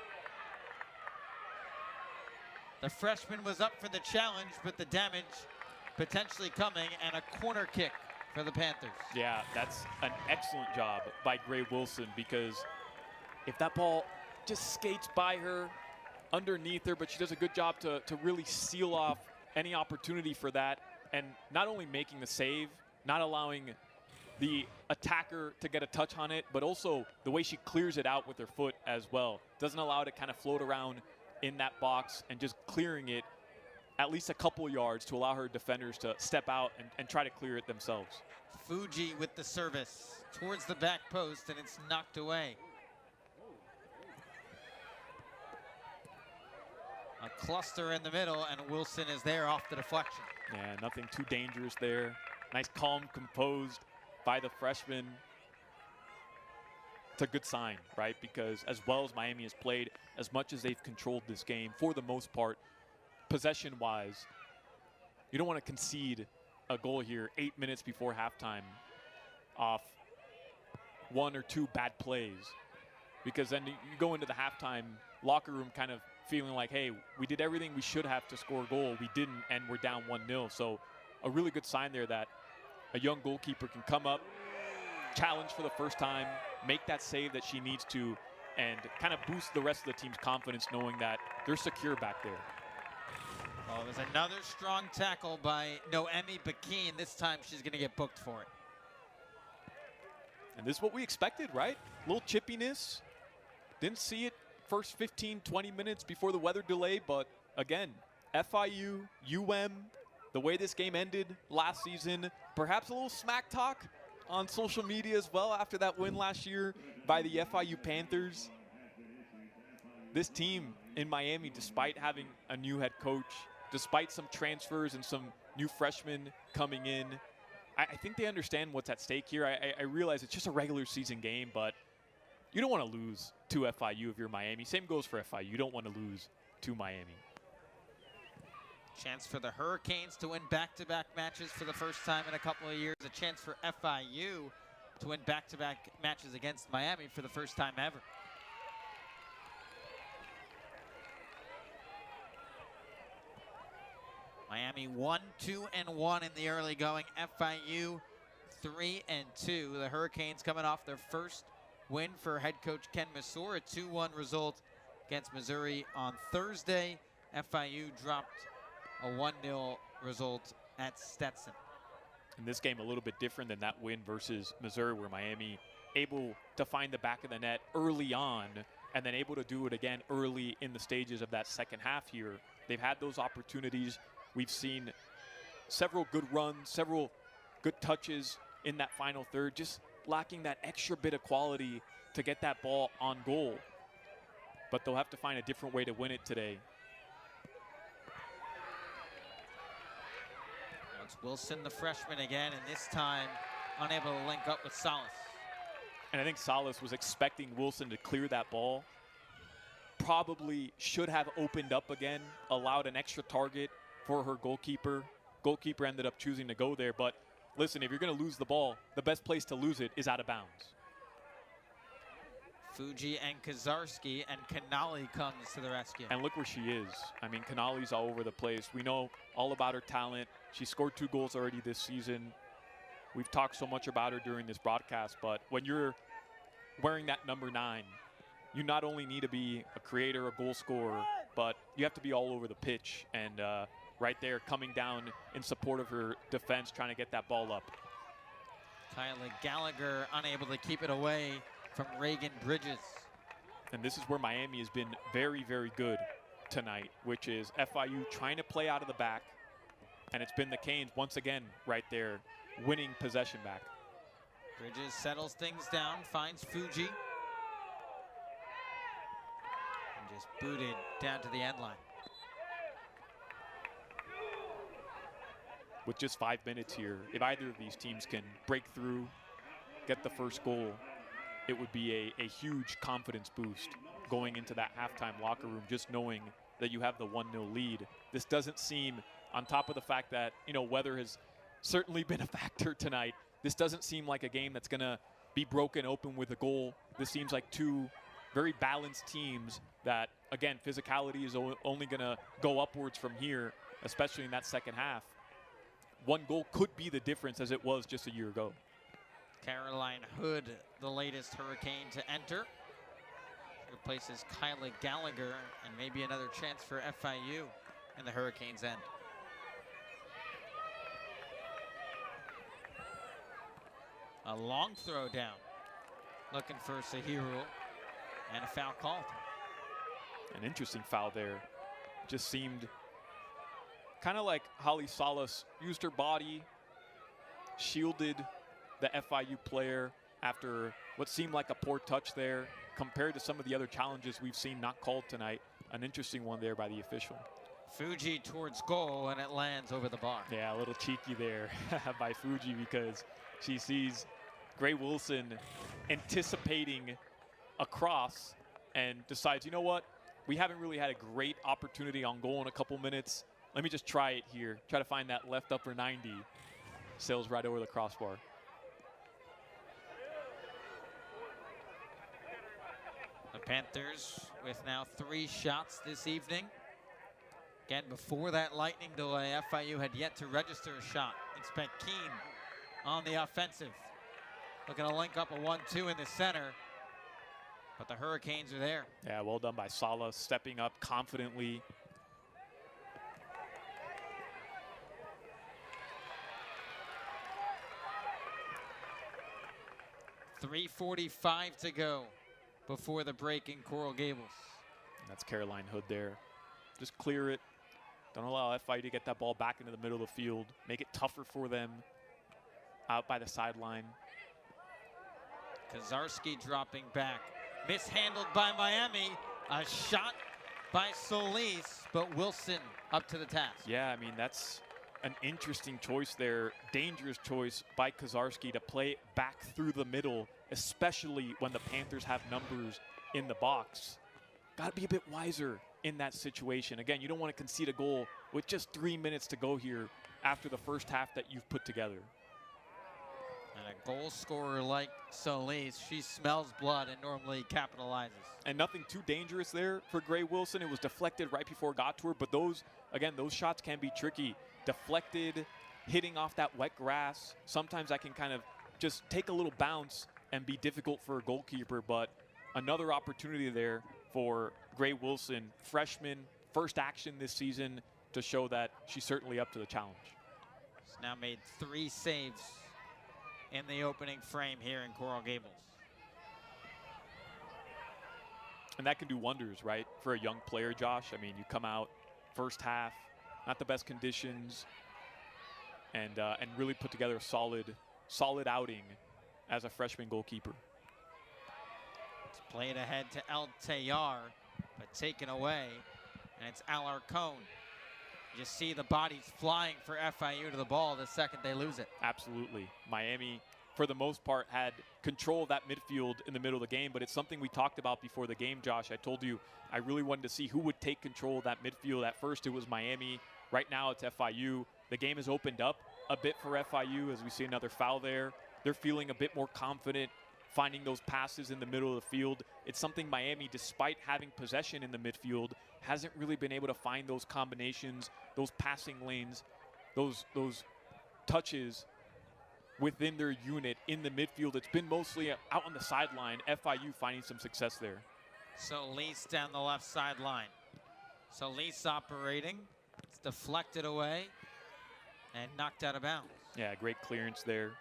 The freshman was up for the challenge, but the damage potentially coming, and a corner kick for the Panthers. Yeah, that's an excellent job by Gray Wilson, because if that ball just skates by her, underneath her, but she does a good job to really seal off any opportunity for that, and not only making the save, not allowing the attacker to get a touch on it, but also the way she clears it out with her foot as well. Doesn't allow it to kind of float around in that box, and just clearing it at least a couple yards to allow her defenders to step out and try to clear it themselves. Fuji with the service towards the back post, and it's knocked away. A cluster in the middle, and Wilson is there off the deflection. Yeah, nothing too dangerous there. Nice, calm, composed by the freshman. It's a good sign, right? Because as well as Miami has played, as much as they've controlled this game, for the most part, possession-wise, you don't want to concede a goal here 8 minutes before halftime off one or two bad plays, because then you go into the halftime locker room kind of feeling like, hey, we did everything we should have to score a goal. We didn't, and we're down 1-0. So a really good sign there that a young goalkeeper can come up, challenge for the first time, make that save that she needs to, and kind of boost the rest of the team's confidence knowing that they're secure back there. Well, there's another strong tackle by Noemi Bakeen. This time she's going to get booked for it. And this is what we expected, right? A little chippiness. Didn't see it first 15, 20 minutes before the weather delay, but again, FIU, the way this game ended last season, perhaps a little smack talk on social media as well after that win last year by the FIU Panthers. This team in Miami, despite having a new head coach, despite some transfers and some new freshmen coming in, I think they understand what's at stake here. I realize it's just a regular season game, but you don't want to lose to FIU if you're Miami. Same goes for FIU. You don't want to lose to Miami. Chance for the Hurricanes to win back-to-back matches for the first time in a couple of years. A chance for FIU to win back-to-back matches against Miami for the first time ever. Miami 1-2-1 in the early going. FIU 3-2. The Hurricanes coming off their first win for head coach Ken Masur, a 2-1 result against Missouri on Thursday. FIU dropped a 1-0 result at Stetson. In this game, a little bit different than that win versus Missouri, where Miami able to find the back of the net early on and then able to do it again early in the stages of that second half here. They've had those opportunities. We've seen several good runs, several good touches in that final third, just lacking that extra bit of quality to get that ball on goal. But they'll have to find a different way to win it today. It's Wilson, the freshman again, and this time unable to link up with Salas. And I think Salas was expecting Wilson to clear that ball. Probably should have opened up again, allowed an extra target for her goalkeeper. Goalkeeper ended up choosing to go there, but listen, if you're going to lose the ball, the best place to lose it is out of bounds. Fuji and Kazarski, and Canali comes to the rescue. And look where she is. I mean, Canali's all over the place. We know all about her talent. She scored 2 goals already this season. We've talked so much about her during this broadcast, but when you're wearing that number 9, you not only need to be a creator, a goal scorer, but you have to be all over the pitch. And right there, coming down in support of her defense, trying to get that ball up. Kyla Gallagher unable to keep it away from Reagan Bridges. And this is where Miami has been very, very good tonight, which is FIU trying to play out of the back. And it's been the Canes once again right there, winning possession back. Bridges settles things down, finds Fuji. Just booted down to the end line. With just 5 minutes here, if either of these teams can break through, get the first goal, it would be a huge confidence boost going into that halftime locker room, just knowing that you have the 1-0 lead. This doesn't seem, on top of the fact that, you know, weather has certainly been a factor tonight, this doesn't seem like a game that's going to be broken open with a goal. This seems like two very balanced teams that, again, physicality is only going to go upwards from here, especially in that second half. One goal could be the difference, as it was just a year ago. Caroline Hood, the latest Hurricane to enter. Replaces Kyla Gallagher, and maybe another chance for FIU in the Hurricanes' end. A long throw down. Looking for Sahiru, and a foul called. An interesting foul there. Just seemed kind of like Holly Salas used her body, shielded the FIU player after what seemed like a poor touch there, compared to some of the other challenges we've seen not called tonight. An interesting one there by the official. Fuji towards goal, and it lands over the bar. Yeah, a little cheeky there by Fuji, because she sees Gray Wilson anticipating a cross and decides, you know what, we haven't really had a great opportunity on goal in a couple minutes. Let me just try it here. Try to find that left upper 90. Sails right over the crossbar. The Panthers with now 3 shots this evening. Again, before that lightning delay, FIU had yet to register a shot. It's been Keen on the offensive. Looking to link up a 1-2 in the center, but the Hurricanes are there. Yeah, well done by Sala, stepping up confidently. .345 to go before the break in Coral Gables. And that's Caroline Hood there. Just clear it. Don't allow FIU to get that ball back into the middle of the field. Make it tougher for them out by the sideline. Kozarski dropping back. Mishandled by Miami. A shot by Solis, but Wilson up to the task. Yeah, I mean, that's an interesting choice there. Dangerous choice by Kozarski to play it back through the middle, especially when the Panthers have numbers in the box. Got to be a bit wiser in that situation. Again, you don't want to concede a goal with just 3 minutes to go here after the first half that you've put together. And a goal scorer like Solis, she smells blood and normally capitalizes. And nothing too dangerous there for Gray Wilson. It was deflected right before it got to her, but those shots can be tricky. Deflected, hitting off that wet grass. Sometimes that can kind of just take a little bounce and be difficult for a goalkeeper, but another opportunity there for Gray Wilson, freshman, first action this season, to show that she's certainly up to the challenge. She's now made 3 saves in the opening frame here in Coral Gables. And that can do wonders, right, for a young player, Josh. I mean, you come out first half, not the best conditions, and really put together a solid outing as a freshman goalkeeper. It's played ahead to El Tayar, but taken away, and it's Alarcon. You see the bodies flying for FIU to the ball the second they lose it. Absolutely. Miami, for the most part, had control of that midfield in the middle of the game, but it's something we talked about before the game, Josh. I told you I really wanted to see who would take control of that midfield. At first it was Miami. Right now it's FIU. The game has opened up a bit for FIU as we see another foul there. They're feeling a bit more confident finding those passes in the middle of the field. It's something Miami, despite having possession in the midfield, hasn't really been able to find those combinations, those passing lanes, those touches within their unit in the midfield. It's been mostly out on the sideline. FIU finding some success there. Solis down the left sideline. Solis operating. It's deflected away and knocked out of bounds. Yeah, great clearance there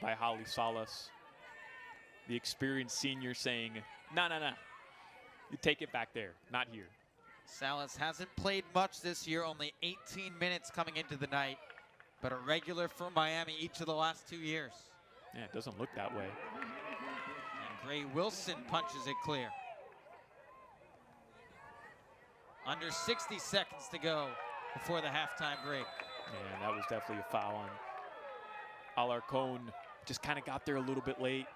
by Holly Salas. The experienced senior saying, no, you take it back there, not here. Salas hasn't played much this year, only 18 minutes coming into the night, but a regular for Miami each of the last 2 years. Yeah, it doesn't look that way. And Gray Wilson punches it clear. Under 60 seconds to go before the halftime break. And that was definitely a foul on Alarcón. Just kind of got there a little bit late.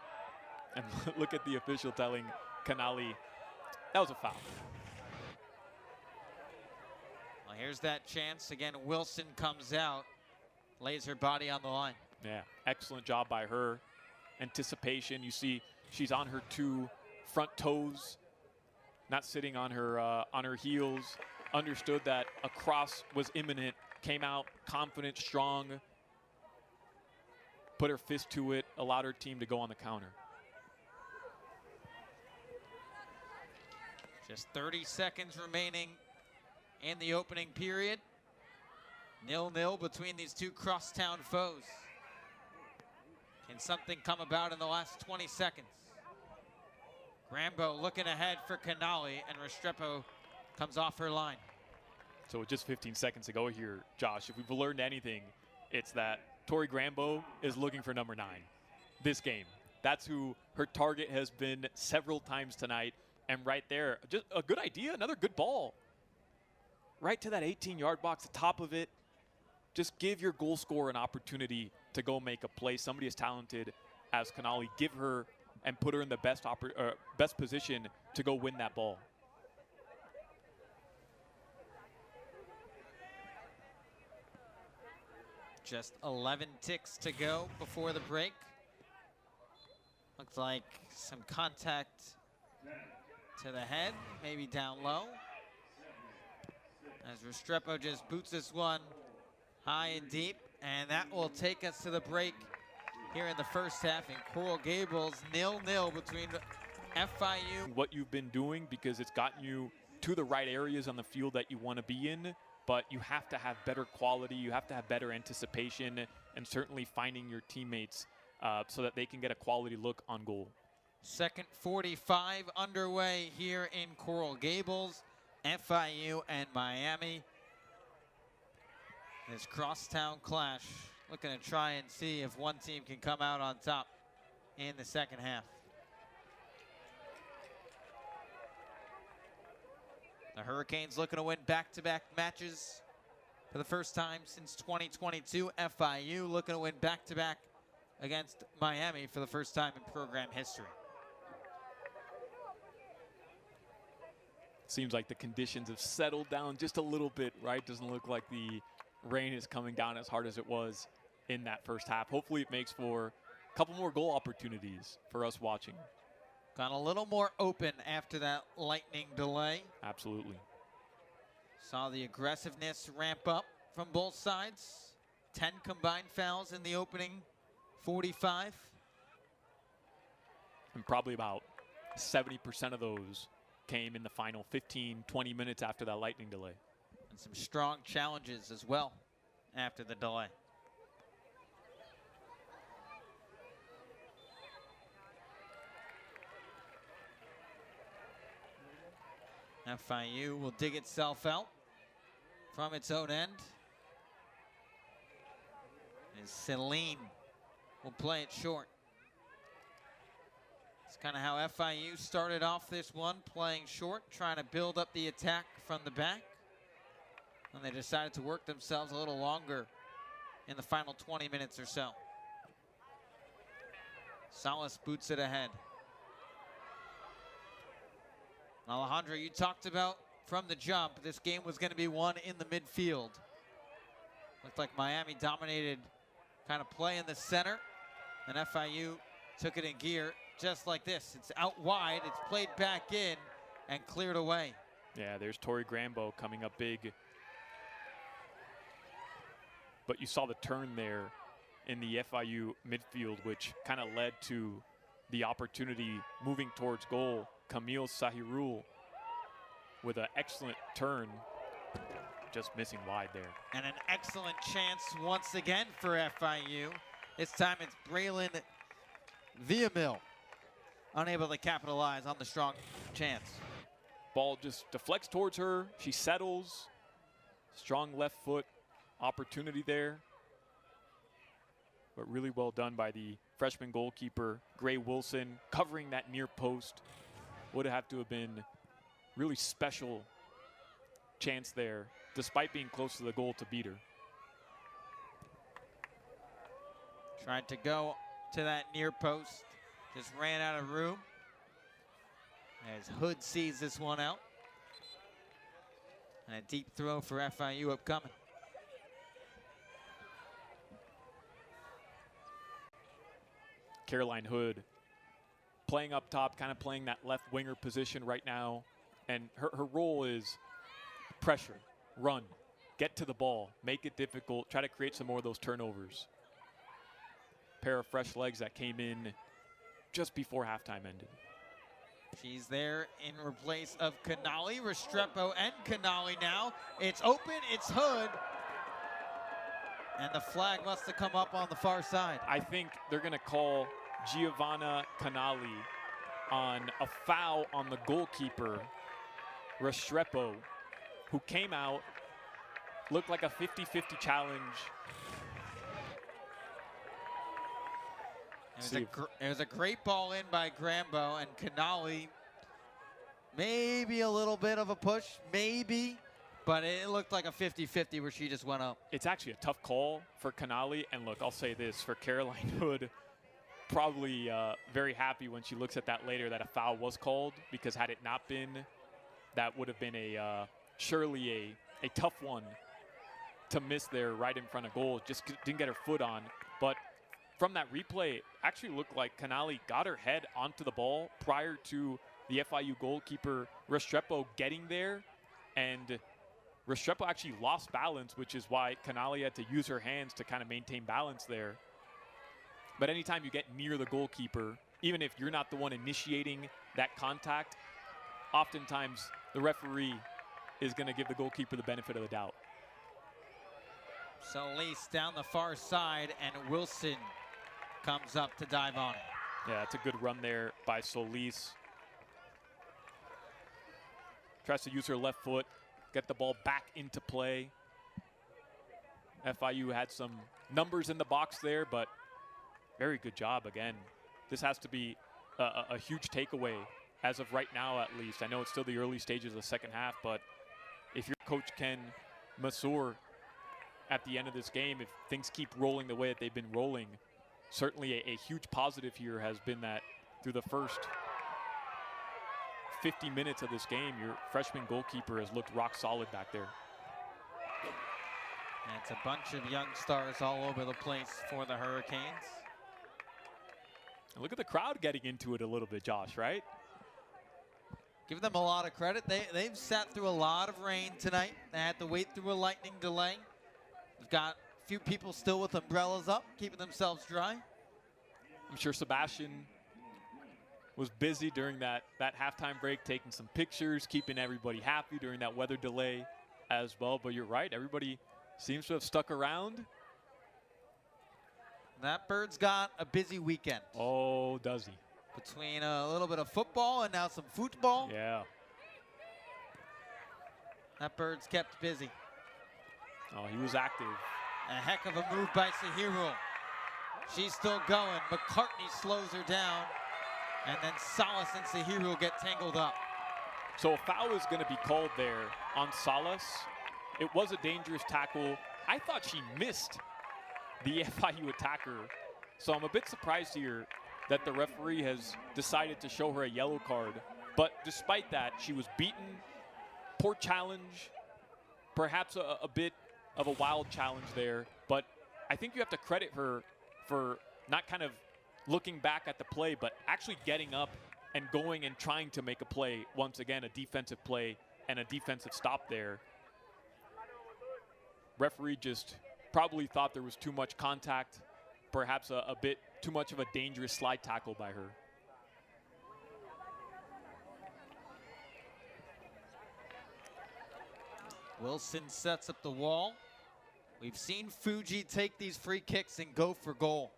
And look at the official telling Canali that was a foul. Well, here's that chance. Again, Wilson comes out, lays her body on the line. Yeah, excellent job by her. Anticipation, you see she's on her 2 front toes, not sitting on her heels. Understood that a cross was imminent, came out confident, strong, put her fist to it, allowed her team to go on the counter. Just 30 seconds remaining in the opening period. 0-0 between these two crosstown foes. Can something come about in the last 20 seconds? Grambo looking ahead for Canali, and Restrepo comes off her line. So with just 15 seconds to go here, Josh, if we've learned anything, it's that Tori Grambo is looking for number 9 this game. That's who her target has been several times tonight. And right there, just a good idea, another good ball. Right to that 18-yard box, the top of it. Just give your goal scorer an opportunity to go make a play. Somebody as talented as Canali, give her and put her in the best position to go win that ball. Just 11 ticks to go before the break. Looks like some contact to the head, maybe down low. As Restrepo just boots this one high and deep, and that will take us to the break here in the first half in Coral Gables, 0-0 between FIU. What you've been doing, because it's gotten you to the right areas on the field that you want to be in, but you have to have better quality, you have to have better anticipation, and certainly finding your teammates so that they can get a quality look on goal. Second 45 underway here in Coral Gables, FIU and Miami. This crosstown clash, looking to try and see if one team can come out on top in the second half. The Hurricanes looking to win back-to-back matches for the first time since 2022. FIU looking to win back-to-back against Miami for the first time in program history. Seems like the conditions have settled down just a little bit, right? Doesn't look like the rain is coming down as hard as it was in that first half. Hopefully it makes for a couple more goal opportunities for us watching. Got a little more open after that lightning delay. Absolutely. Saw the aggressiveness ramp up from both sides. 10 combined fouls in the opening 45. And probably about 70% of those came in the final 15, 20 minutes after that lightning delay. And some strong challenges as well after the delay. FIU will dig itself out from its own end. As Celine will play it short. It's kind of how FIU started off this one, playing short, trying to build up the attack from the back. And they decided to work themselves a little longer in the final 20 minutes or so. Salas boots it ahead. Alejandro, you talked about from the jump, this game was going to be won in the midfield. Looked like Miami dominated kind of play in the center, and FIU took it in gear just like this. It's out wide, it's played back in, and cleared away. Yeah, there's Tori Grambo coming up big. But you saw the turn there in the FIU midfield, which kind of led to the opportunity moving towards goal. Camille Sahirul with an excellent turn, just missing wide there. And an excellent chance once again for FIU. This time it's Braylon Villamil, unable to capitalize on the strong chance. Ball just deflects towards her. She settles. Strong left foot opportunity there. But really well done by the freshman goalkeeper, Gray Wilson, covering that near post. Would have to have been really special chance there, despite being close to the goal to beat her. Tried to go to that near post, just ran out of room. As Hood sees this one out. And a deep throw for FIU upcoming. Caroline Hood playing up top, kind of playing that left winger position right now. And her role is pressure, run, get to the ball, make it difficult, try to create some more of those turnovers. Pair of fresh legs that came in just before halftime ended. She's there in replace of Canali. Restrepo and Canali now. It's open, it's Hood. And the flag must have come up on the far side. I think they're going to call Giovana Canali on a foul on the goalkeeper, Restrepo, who came out, looked like a 50-50 challenge. It was a great ball in by Grambo, and Canali, maybe a little bit of a push, maybe, but it looked like a 50-50 where she just went up. It's actually a tough call for Canali, and look, I'll say this, for Caroline Hood, probably very happy when she looks at that later that a foul was called, because had it not been, that would have been surely a tough one to miss there right in front of goal. Just didn't get her foot on, but from that replay, it actually looked like Canali got her head onto the ball prior to the FIU goalkeeper Restrepo getting there, and Restrepo actually lost balance, which is why Canali had to use her hands to kind of maintain balance there. But anytime you get near the goalkeeper, even if you're not the one initiating that contact, oftentimes the referee is going to give the goalkeeper the benefit of the doubt. Solis down the far side, and Wilson comes up to dive on it. Yeah, that's a good run there by Solis. Tries to use her left foot, get the ball back into play. FIU had some numbers in the box there, but very good job again. This has to be a huge takeaway as of right now, at least. I know it's still the early stages of the second half, but if you're Coach Ken Masur at the end of this game, if things keep rolling the way that they've been rolling, certainly a huge positive here has been that through the first 50 minutes of this game, your freshman goalkeeper has looked rock solid back there. And it's a bunch of young stars all over the place for the Hurricanes. And look at the crowd getting into it a little bit, Josh, right? Give them a lot of credit. They've sat through a lot of rain tonight. They had to wait through a lightning delay. We've got a few people still with umbrellas up, keeping themselves dry. I'm sure Sebastian was busy during that halftime break, taking some pictures, keeping everybody happy during that weather delay as well. But you're right, everybody seems to have stuck around. That bird's got a busy weekend. Oh, does he? Between a little bit of football and now some football. Yeah. That bird's kept busy. Oh, he was active. A heck of a move by Sahiro. She's still going. McCartney slows her down. And then Salas and Sahiro get tangled up. So a foul is going to be called there on Salas. It was a dangerous tackle. I thought she missed the FIU attacker. So I'm a bit surprised here that the referee has decided to show her a yellow card. But despite that, she was beaten. Poor challenge. Perhaps a bit of a wild challenge there. But I think you have to credit her for not kind of looking back at the play, but actually getting up and going and trying to make a play. Once again, a defensive play and a defensive stop there. Referee just probably thought there was too much contact, perhaps a bit too much of a dangerous slide tackle by her. Wilson sets up the wall. We've seen Fuji take these free kicks and go for goal.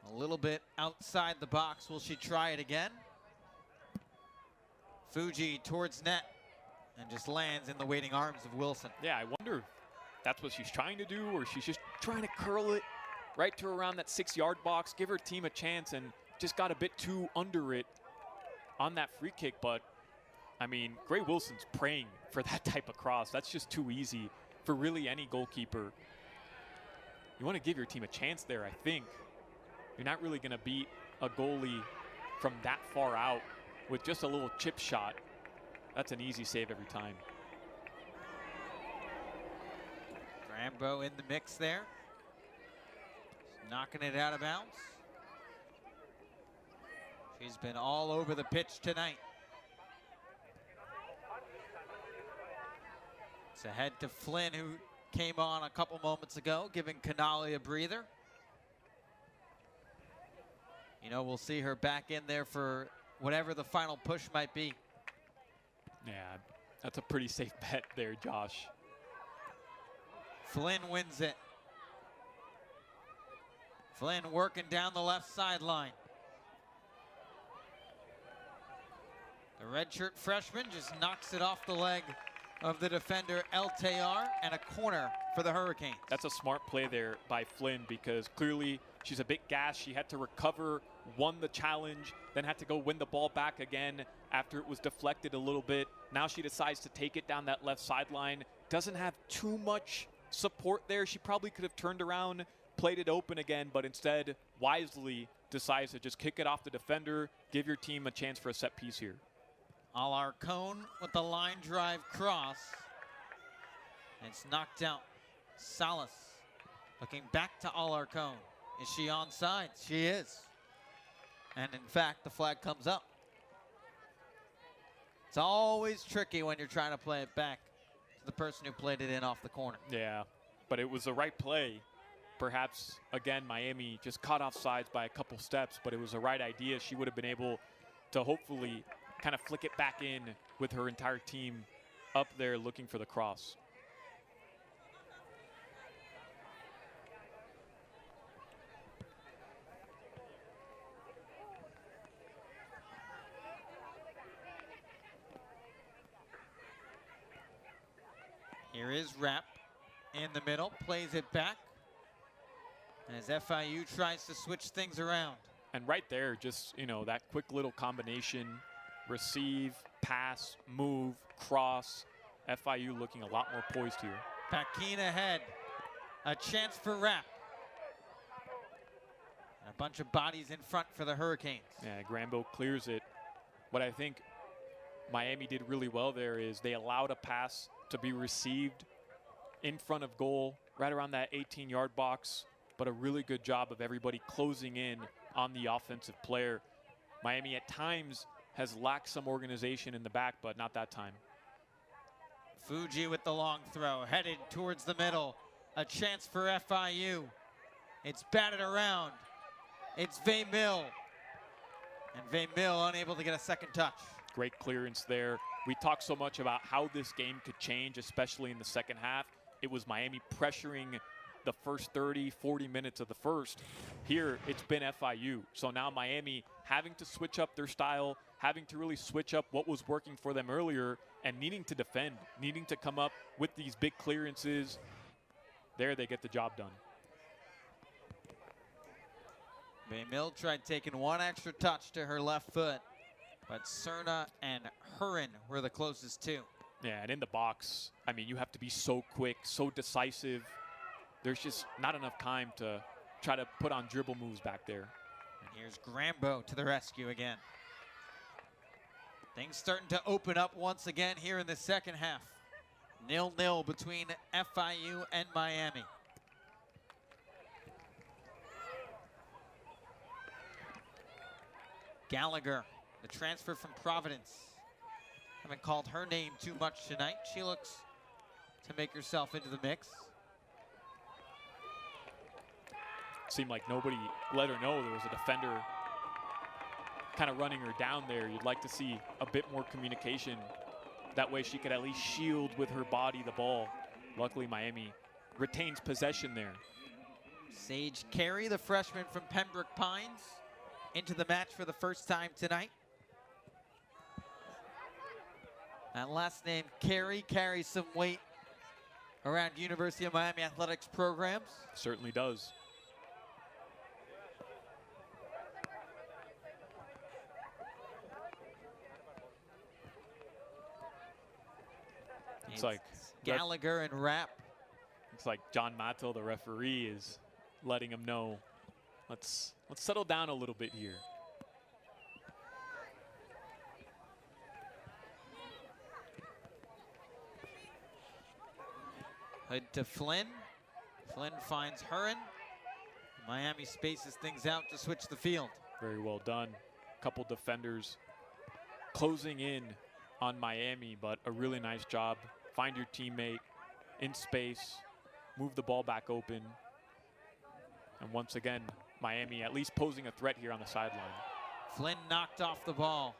A little bit outside the box. Will she try it again? Fuji towards net and just lands in the waiting arms of Wilson. Yeah, I wonder if that's what she's trying to do, or she's just trying to curl it right to around that 6-yard box, give her team a chance, and just got a bit too under it on that free kick, but I mean, Gray Wilson's praying for that type of cross. That's just too easy for really any goalkeeper. You want to give your team a chance there, I think. You're not really going to beat a goalie from that far out with just a little chip shot. That's an easy save every time. Rambo in the mix there. Knocking it out of bounds. She's been all over the pitch tonight. It's ahead to Flynn, who came on a couple moments ago, giving Canali a breather. You know, we'll see her back in there for whatever the final push might be. Yeah, that's a pretty safe bet there, Josh. Flynn wins it. Flynn working down the left sideline. The redshirt freshman just knocks it off the leg of the defender El Tayar, and a corner for the Hurricanes. That's a smart play there by Flynn, because clearly she's a bit gassed. She had to recover, won the challenge, then had to go win the ball back again after it was deflected a little bit. Now she decides to take it down that left sideline. Doesn't have too much support there. She probably could have turned around, played it open again, but instead wisely decides to just kick it off the defender, give your team a chance for a set piece here. Alarcón with the line drive cross. And it's knocked out. Salas looking back to Alarcón. Is she onside? She is. And in fact, the flag comes up. It's always tricky when you're trying to play it back to the person who played it in off the corner. Yeah, but it was the right play. Perhaps, again, Miami just caught off sides by a couple steps, but it was the right idea. She would have been able to hopefully kind of flick it back in with her entire team up there looking for the cross. Here is Rapp in the middle, plays it back as FIU tries to switch things around. And right there, just, you know, that quick little combination, receive, pass, move, cross. FIU looking a lot more poised here. Paquin ahead, a chance for Rapp. A bunch of bodies in front for the Hurricanes. Yeah, Grambo clears it. What I think Miami did really well there is they allowed a pass to be received in front of goal, right around that 18-yard box, but a really good job of everybody closing in on the offensive player. Miami at times has lacked some organization in the back, but not that time. Fuji with the long throw, headed towards the middle. A chance for FIU. It's batted around. It's Vay-Mill. And Vay-Mill unable to get a second touch. Great clearance there. We talked so much about how this game could change, especially in the second half. It was Miami pressuring the first 30, 40 minutes of the first. Here, it's been FIU. So now Miami having to switch up their style, having to really switch up what was working for them earlier, and needing to defend, needing to come up with these big clearances. There, they get the job done. Vay-Mill tried taking one extra touch to her left foot, but Cerna and Hurin were the closest two. Yeah, and in the box, I mean, you have to be so quick, so decisive. There's just not enough time to try to put on dribble moves back there. And here's Grambo to the rescue again. Things starting to open up once again here in the second half. 0-0 between FIU and Miami. Gallagher, the transfer from Providence. Haven't called her name too much tonight. She looks to make herself into the mix. Seemed like nobody let her know there was a defender kind of running her down there. You'd like to see a bit more communication. That way she could at least shield with her body the ball. Luckily, Miami retains possession there. Sage Carey, the freshman from Pembroke Pines, into the match for the first time tonight. That last name, Carey, carries some weight around University of Miami athletics programs. Certainly does. Looks like Gallagher and Rapp. Looks like John Matto, the referee, is letting him know, let's settle down a little bit here. Hood to Flynn. Flynn finds Huron. Miami spaces things out to switch the field. Very well done. Couple defenders closing in on Miami, but a really nice job. Find your teammate in space, move the ball back open. And once again, Miami at least posing a threat here on the sideline. Flynn knocked off the ball.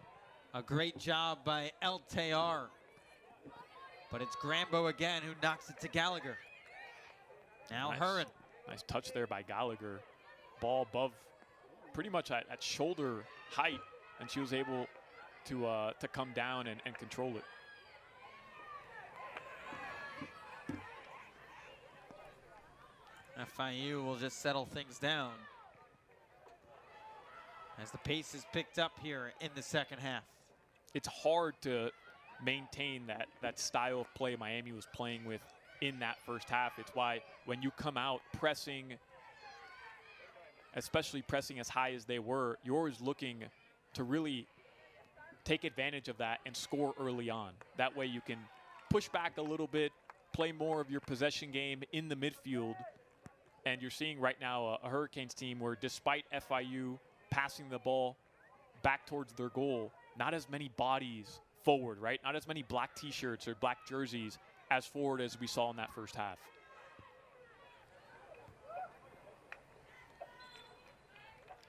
A great job by El Tayar. But it's Grambo again who knocks it to Gallagher. Now Huron. Nice touch there by Gallagher. Ball above, pretty much at shoulder height, and she was able to come down and control it. FIU will just settle things down as the pace is picked up here in the second half. It's hard to maintain that style of play Miami was playing with in that first half. It's why when you come out pressing, especially pressing as high as they were, you're always looking to really take advantage of that and score early on. That way you can push back a little bit, play more of your possession game in the midfield. And you're seeing right now a Hurricanes team where, despite FIU passing the ball back towards their goal, not as many bodies forward, right? Not as many black t-shirts or black jerseys as forward as we saw in that first half.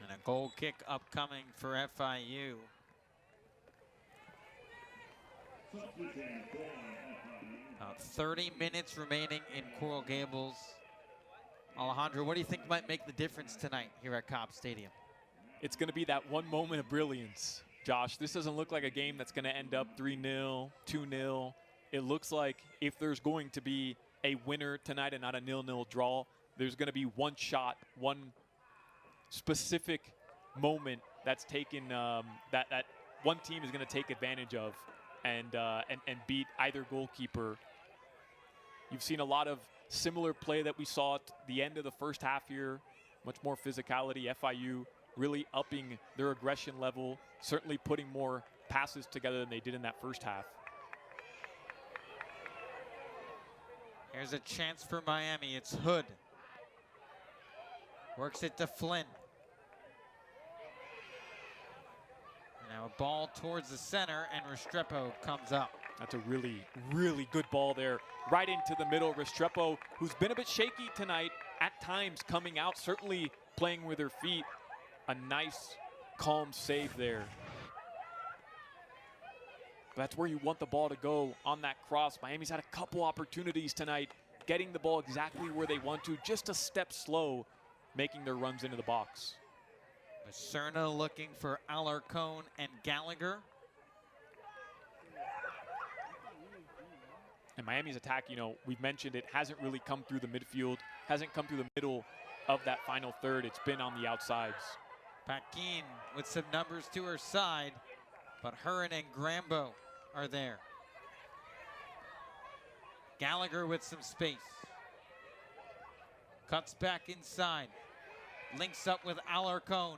And a goal kick upcoming for FIU. About 30 minutes remaining in Coral Gables. Alejandro, what do you think might make the difference tonight here at Cobb Stadium? It's going to be that one moment of brilliance, Josh. This doesn't look like a game that's going to end up 3-0, 2-0. It looks like if there's going to be a winner tonight and not a 0-0 draw, there's going to be one shot, one specific moment that's taken, that one team is going to take advantage of and beat either goalkeeper. You've seen a lot of similar play that we saw at the end of the first half here. Much more physicality. FIU really upping their aggression level, certainly putting more passes together than they did in that first half. Here's a chance for Miami. It's Hood. Works it to Flynn. Now a ball towards the center, and Restrepo comes up. That's a really, really good ball there. Right into the middle. Restrepo, who's been a bit shaky tonight, at times coming out, certainly playing with her feet. A nice, calm save there. That's where you want the ball to go on that cross. Miami's had a couple opportunities tonight, getting the ball exactly where they want to, just a step slow, making their runs into the box. Macerna looking for Alarcon and Gallagher. And Miami's attack, you know, we've mentioned it hasn't really come through the midfield, hasn't come through the middle of that final third. It's been on the outsides. Paquin with some numbers to her side, but Huron and Grambo are there. Gallagher with some space. Cuts back inside. Links up with Alarcon.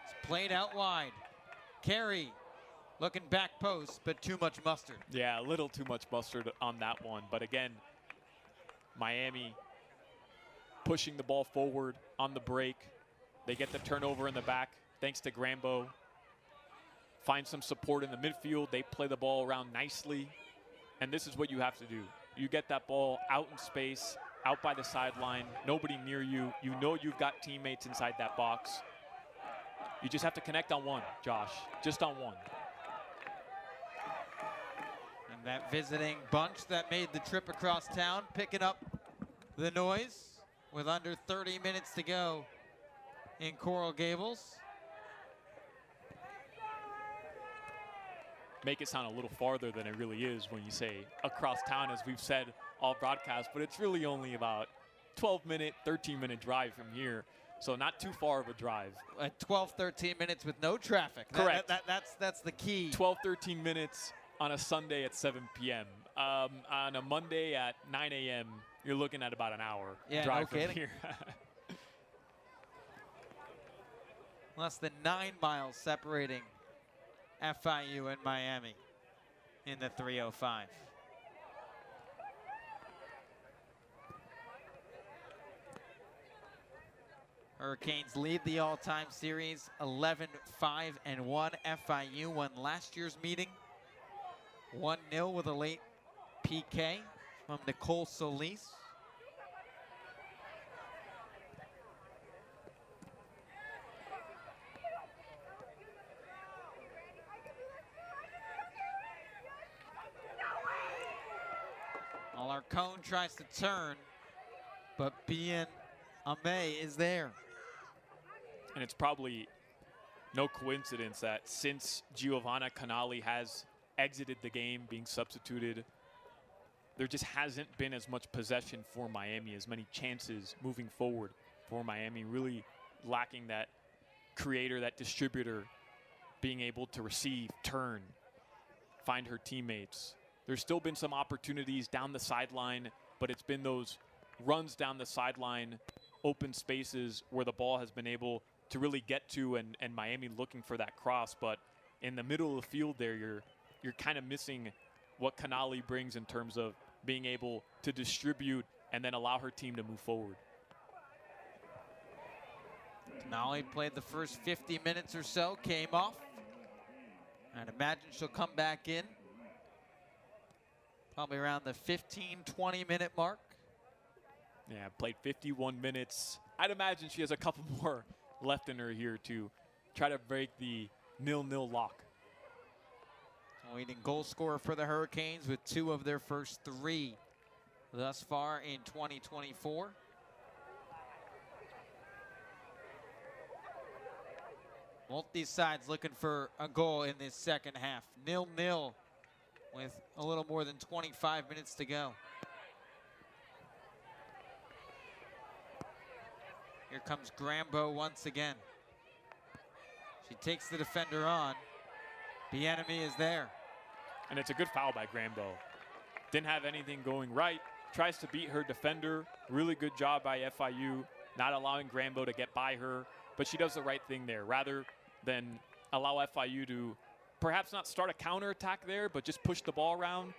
It's played out wide. Carey looking back post, but too much mustard. Yeah, a little too much mustard on that one. But again, Miami pushing the ball forward on the break. They get the turnover in the back thanks to Grambo. Find some support in the midfield. They play the ball around nicely. And this is what you have to do. You get that ball out in space, out by the sideline, nobody near you. You know you've got teammates inside that box. You just have to connect on one, Josh, just on one. And that visiting bunch that made the trip across town, picking up the noise with under 30 minutes to go in Coral Gables. Make it sound a little farther than it really is when you say across town, as we've said all broadcast, but it's really only about 12-minute, 13-minute drive from here. So not too far of a drive. 12, 13 minutes with no traffic. Correct. That's the key. 12, 13 minutes on a Sunday at 7 p.m. On a Monday at 9 a.m., you're looking at about an hour drive from here. Less than 9 miles separating FIU and Miami in the 305. Hurricanes lead the all-time series 11-5-1. FIU won last year's meeting 1-0 with a late PK from Nicole Solis. Alarcon tries to turn, but Bien Ame is there. And it's probably no coincidence that since Giovana Canali has exited the game, being substituted, there just hasn't been as much possession for Miami, as many chances moving forward for Miami, really lacking that creator, that distributor, being able to receive, turn, find her teammates. There's still been some opportunities down the sideline, but it's been those runs down the sideline, open spaces where the ball has been able to really get to, and Miami looking for that cross. But in the middle of the field there, you're kind of missing what Canali brings in terms of being able to distribute and then allow her team to move forward. Canali played the first 50 minutes or so, came off. I'd imagine she'll come back in probably around the 15-20 minute mark. Yeah, played 51 minutes. I'd imagine she has a couple more left in her here to try to break the 0-0 lock. Leading goal scorer for the Hurricanes with 2 of their first 3 thus far in 2024. Both these sides looking for a goal in this second half. 0-0 with a little more than 25 minutes to go. Here comes Grambo once again. She takes the defender on. Bienemy is there. And it's a good foul by Grambo. Didn't have anything going right. Tries to beat her defender. Really good job by FIU, not allowing Grambo to get by her. But she does the right thing there. Rather than allow FIU to perhaps not start a counterattack there, but just push the ball around.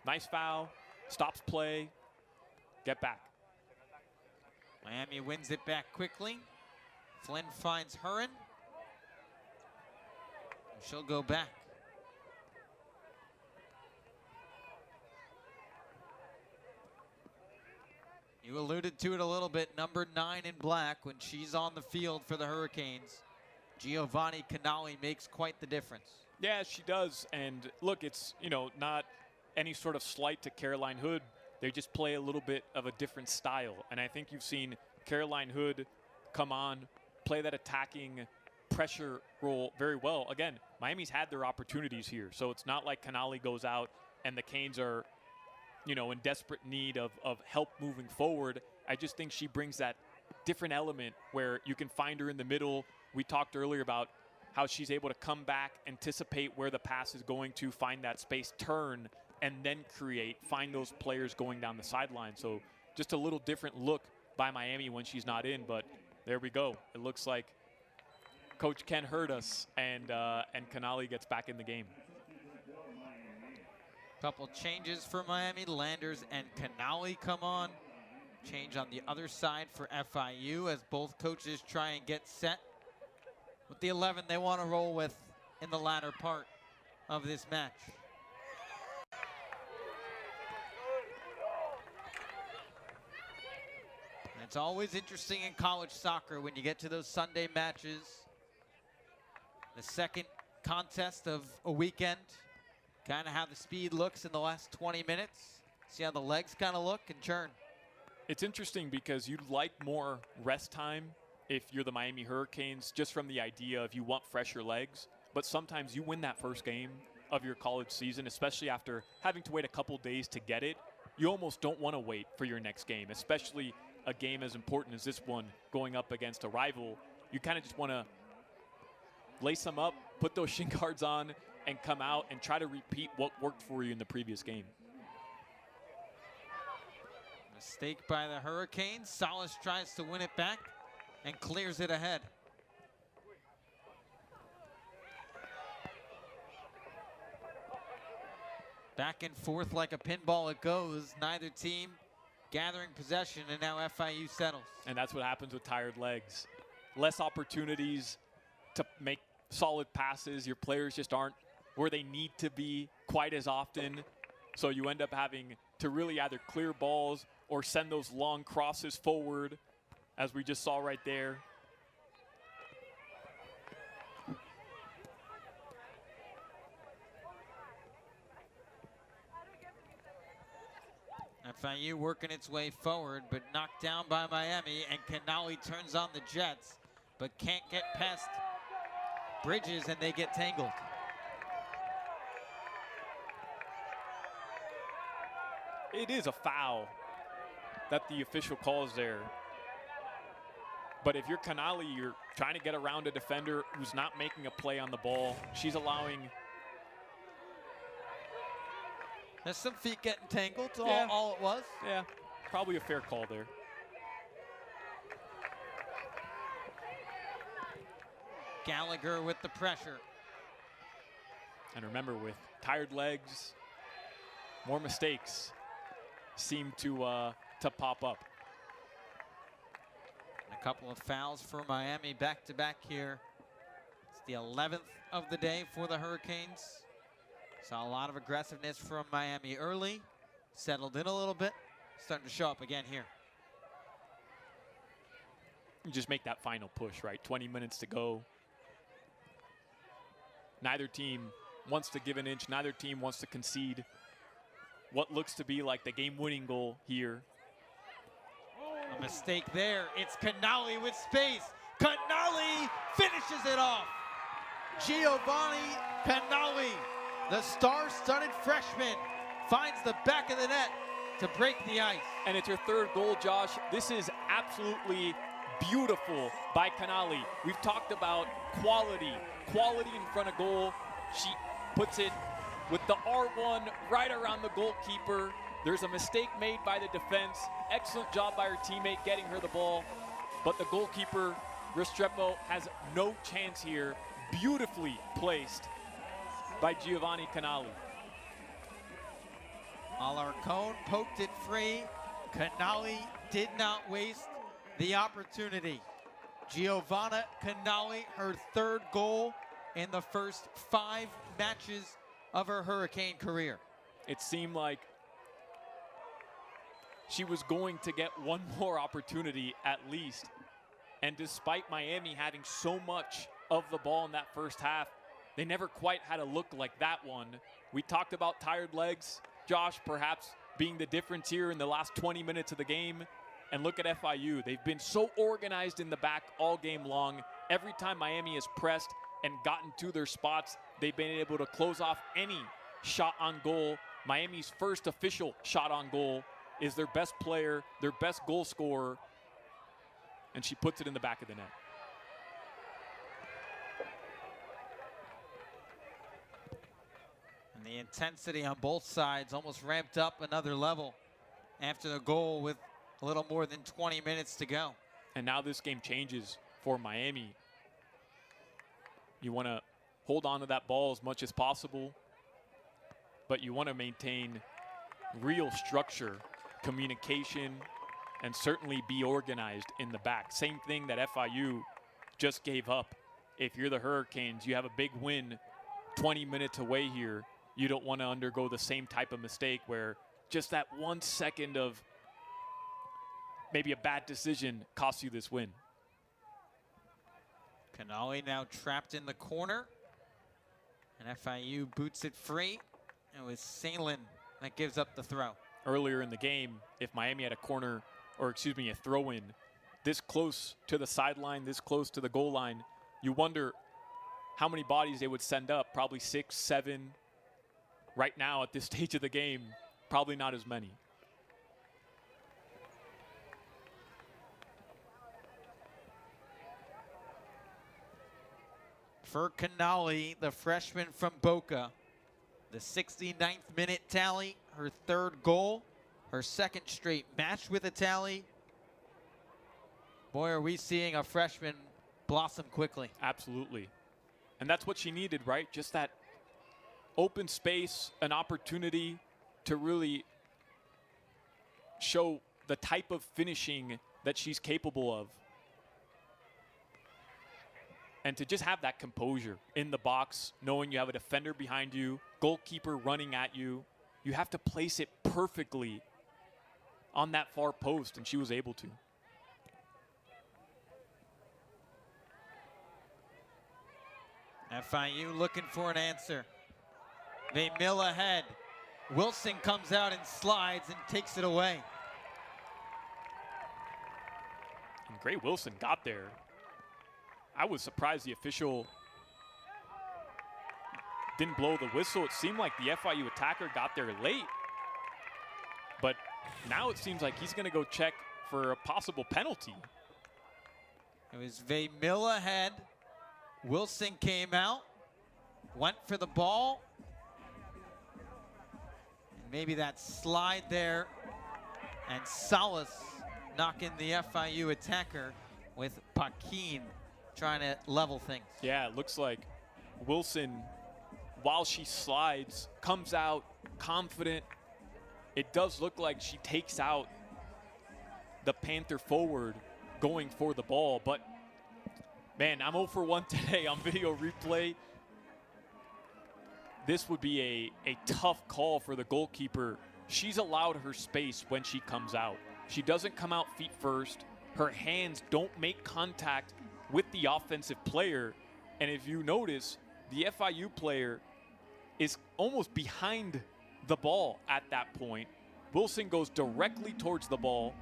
Nice foul. Stops play. Get back. Miami wins it back quickly. Flynn finds Huron. She'll go back. You alluded to it a little bit. Number 9 in black, when she's on the field for the Hurricanes, Giovana Canali makes quite the difference. Yeah, she does. And look, it's, not any sort of slight to Caroline Hood. They just play a little bit of a different style. And I think you've seen Caroline Hood come on, play that attacking pressure role very well. Again, Miami's had their opportunities here. So it's not like Canali goes out and the Canes are, in desperate need of help moving forward. I just think she brings that different element where you can find her in the middle. We talked earlier about how she's able to come back, anticipate where the pass is going to, find that space, turn, and then find those players going down the sideline. So just a little different look by Miami when she's not in, but there we go. It looks like Coach Ken heard us, and Canali gets back in the game. Couple changes for Miami. Landers and Canali come on. Change on the other side for FIU as both coaches try and get set with the 11 they want to roll with in the latter part of this match. It's always interesting in college soccer when you get to those Sunday matches. The second contest of a weekend. Kind of how the speed looks in the last 20 minutes. See how the legs kind of look and churn. It's interesting because you'd like more rest time if you're the Miami Hurricanes, just from the idea of you want fresher legs. But sometimes you win that first game of your college season, especially after having to wait a couple days to get it. You almost don't want to wait for your next game, especially a game as important as this one going up against a rival. You kind of just want to lace them up, put those shin guards on, and come out and try to repeat what worked for you in the previous game. Mistake by the Hurricanes. Salas tries to win it back and clears it ahead. Back and forth like a pinball it goes. Neither team gathering possession, and now FIU settles. And that's what happens with tired legs. Less opportunities to make solid passes. Your players just aren't where they need to be quite as often. So you end up having to really either clear balls or send those long crosses forward, as we just saw right there. FIU working its way forward, but knocked down by Miami, and Canali turns on the Jets, but can't get past Bridges, and they get tangled. It is a foul that the official calls there. But if you're Canali, you're trying to get around a defender who's not making a play on the ball. She's allowing... There's some feet getting tangled, Yeah. all it was. Yeah, probably a fair call there. Gallagher with the pressure. And remember, with tired legs, more mistakes seem to pop up. A couple of fouls for Miami back-to-back here. It's the 11th of the day for the Hurricanes. Saw a lot of aggressiveness from Miami early. Settled in a little bit. Starting to show up again here. You just make that final push, right? 20 minutes to go. Neither team wants to give an inch. Neither team wants to concede what looks to be like the game-winning goal here. A mistake there. It's Canali with space. Canali finishes it off. Giovana Canali, the star-studded freshman, finds the back of the net to break the ice. And it's her third goal, Josh. This is absolutely beautiful by Canali. We've talked about quality in front of goal. She puts it with the R1 right around the goalkeeper. There's a mistake made by the defense. Excellent job by her teammate getting her the ball. But the goalkeeper, Restrepo, has no chance here. Beautifully placed by Giovana Canali. Alarcón poked it free. Canali did not waste the opportunity. Giovana Canali, her third goal in the first 5 matches of her Hurricane career. It seemed like she was going to get one more opportunity at least. And despite Miami having so much of the ball in that first half, they never quite had a look like that one. We talked about tired legs, Josh, perhaps being the difference here in the last 20 minutes of the game. And look at FIU. They've been so organized in the back all game long. Every time Miami has pressed and gotten to their spots, they've been able to close off any shot on goal. Miami's first official shot on goal is their best player, their best goal scorer, and she puts it in the back of the net. And the intensity on both sides almost ramped up another level after the goal with a little more than 20 minutes to go. And now this game changes for Miami. You want to hold on to that ball as much as possible, but you want to maintain real structure, communication, and certainly be organized in the back. Same thing that FIU just gave up. If you're the Hurricanes, you have a big win 20 minutes away here. You don't want to undergo the same type of mistake where just that 1 second of maybe a bad decision costs you this win. Canali now trapped in the corner, and FIU boots it free. It was Salin that gives up the throw. Earlier in the game, if Miami had a corner, or excuse me, a throw-in this close to the sideline, this close to the goal line, you wonder how many bodies they would send up. Probably 6, 7. Right now at this stage of the game, probably not as many. for Canali, the freshman from Boca. The 69th minute tally, her third goal, her second straight match with a tally. Boy, are we seeing a freshman blossom quickly. Absolutely. And that's what she needed, right? Just that open space, an opportunity to really show the type of finishing that she's capable of. And to just have that composure in the box, knowing you have a defender behind you, goalkeeper running at you. You have to place it perfectly on that far post, and she was able to. FIU looking for an answer. They mill ahead. Wilson comes out and slides and takes it away. And Gray Wilson got there. I was surprised the official didn't blow the whistle. It seemed like the FIU attacker got there late. But now it seems like he's going to go check for a possible penalty. It was They mill ahead. Wilson came out, went for the ball. And maybe that slide there. And Salas knocking the FIU attacker with Paquin trying to level things. Yeah, it looks like Wilson, while she slides, comes out confident. It does look like she takes out the Panther forward going for the ball, but man, I'm 0 for 1 today on video replay. This would be a tough call for the goalkeeper. She's allowed her space when she comes out. She doesn't come out feet first. Her hands don't make contact with the offensive player. And if you notice, the FIU player is almost behind the ball at that point. Wilson goes directly towards the ball.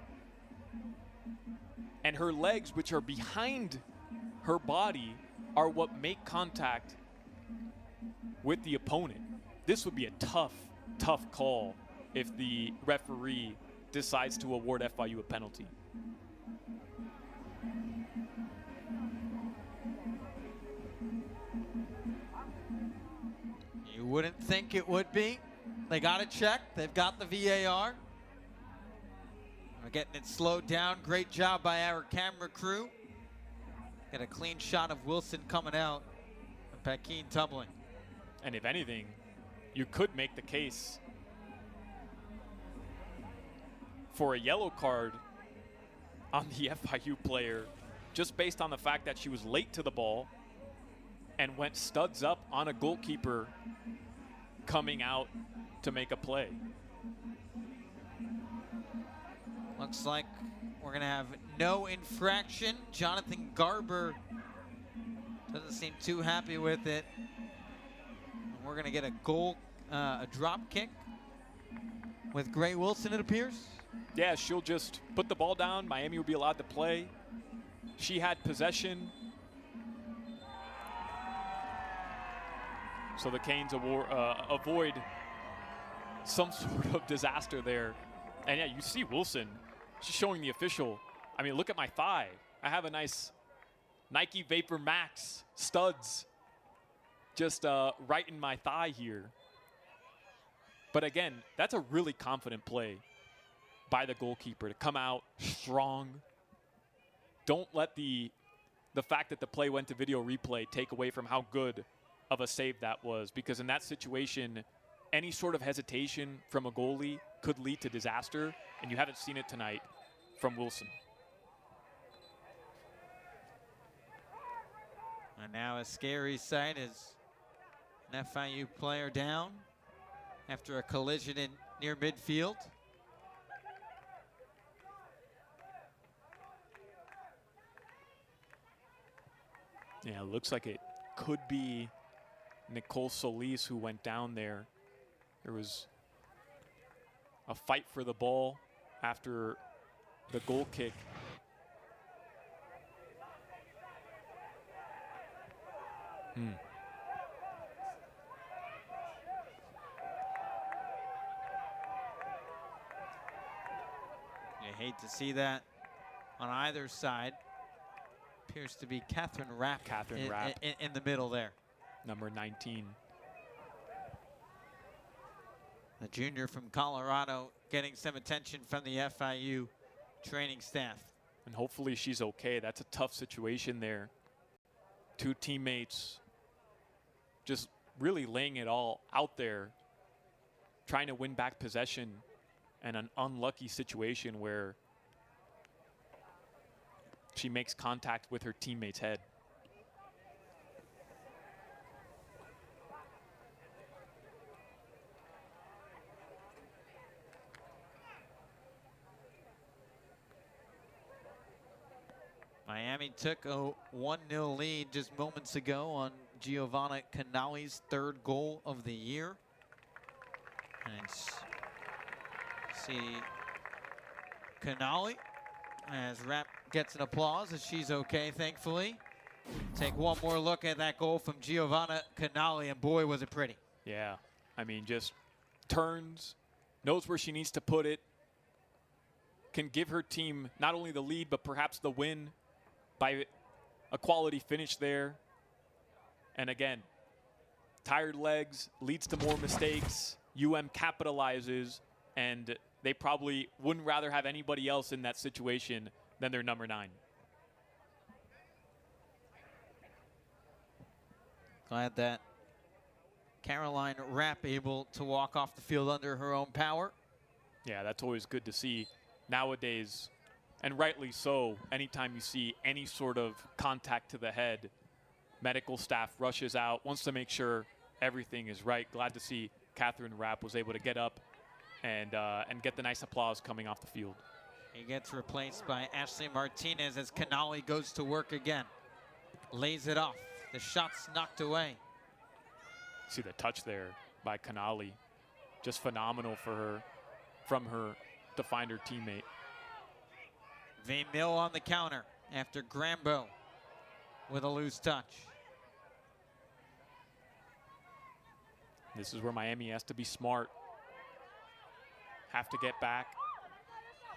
And her legs, which are behind her body, are what make contact with the opponent. This would be a tough call if the referee decides to award FIU a penalty. You wouldn't think it would be. They got it checked. They've got the VAR. We're getting it slowed down. Great job by our camera crew. Get a clean shot of Wilson coming out and Paquin tumbling. And if anything, you could make the case for a yellow card on the FIU player just based on the fact that she was late to the ball and went studs up on a goalkeeper coming out to make a play. Looks like we're going to have no infraction. Jonathan Garber doesn't seem too happy with it. We're going to get a goal, a drop kick with Gray Wilson, it appears. Yeah, she'll just put the ball down. Miami will be allowed to play. She had possession. So the Canes avoid some sort of disaster there. And yeah, you see Wilson, she's showing the official, I mean, look at my thigh. I have a nice Nike Vapor Max studs just right in my thigh here. But again, that's a really confident play by the goalkeeper to come out strong. Don't let the fact that the play went to video replay take away from how good of a save that was, because in that situation, any sort of hesitation from a goalie could lead to disaster, and you haven't seen it tonight from Wilson. And now a scary sight as an FIU player down after a collision in near midfield. Yeah, it looks like it could be Nicole Solis who went down there. There was a fight for the ball after the goal kick. You hate to see that on either side. Appears to be Catherine Rapp, Catherine Rapp. In the middle there. Number 19. The junior from Colorado getting some attention from the FIU training staff. And hopefully she's okay. That's a tough situation there. Two teammates just really laying it all out there, trying to win back possession, and an unlucky situation where she makes contact with her teammate's head. Miami took a 1-0 lead just moments ago on Giovana Canali's third goal of the year. And see Canali as Rapp gets an applause as she's okay, thankfully. Take one more look at that goal from Giovana Canali, and boy, was it pretty. Yeah, I mean, just turns, knows where she needs to put it, can give her team not only the lead, but perhaps the win by a quality finish there. And again, tired legs leads to more mistakes. UM capitalizes, and they probably wouldn't rather have anybody else in that situation than their number 9. Glad that Caroline Rapp able to walk off the field under her own power. Yeah, that's always good to see nowadays, and rightly so. Anytime you see any sort of contact to the head, medical staff rushes out, wants to make sure everything is right. Glad to see Catherine Rapp was able to get up and get the nice applause coming off the field. He gets replaced by Ashley Martinez as Canali goes to work again. Lays it off. The shot's knocked away. See the touch there by Canali. Just phenomenal for her, from her to find her teammate. Mill on the counter after Grambo with a loose touch. This is where Miami has to be smart. Have to get back.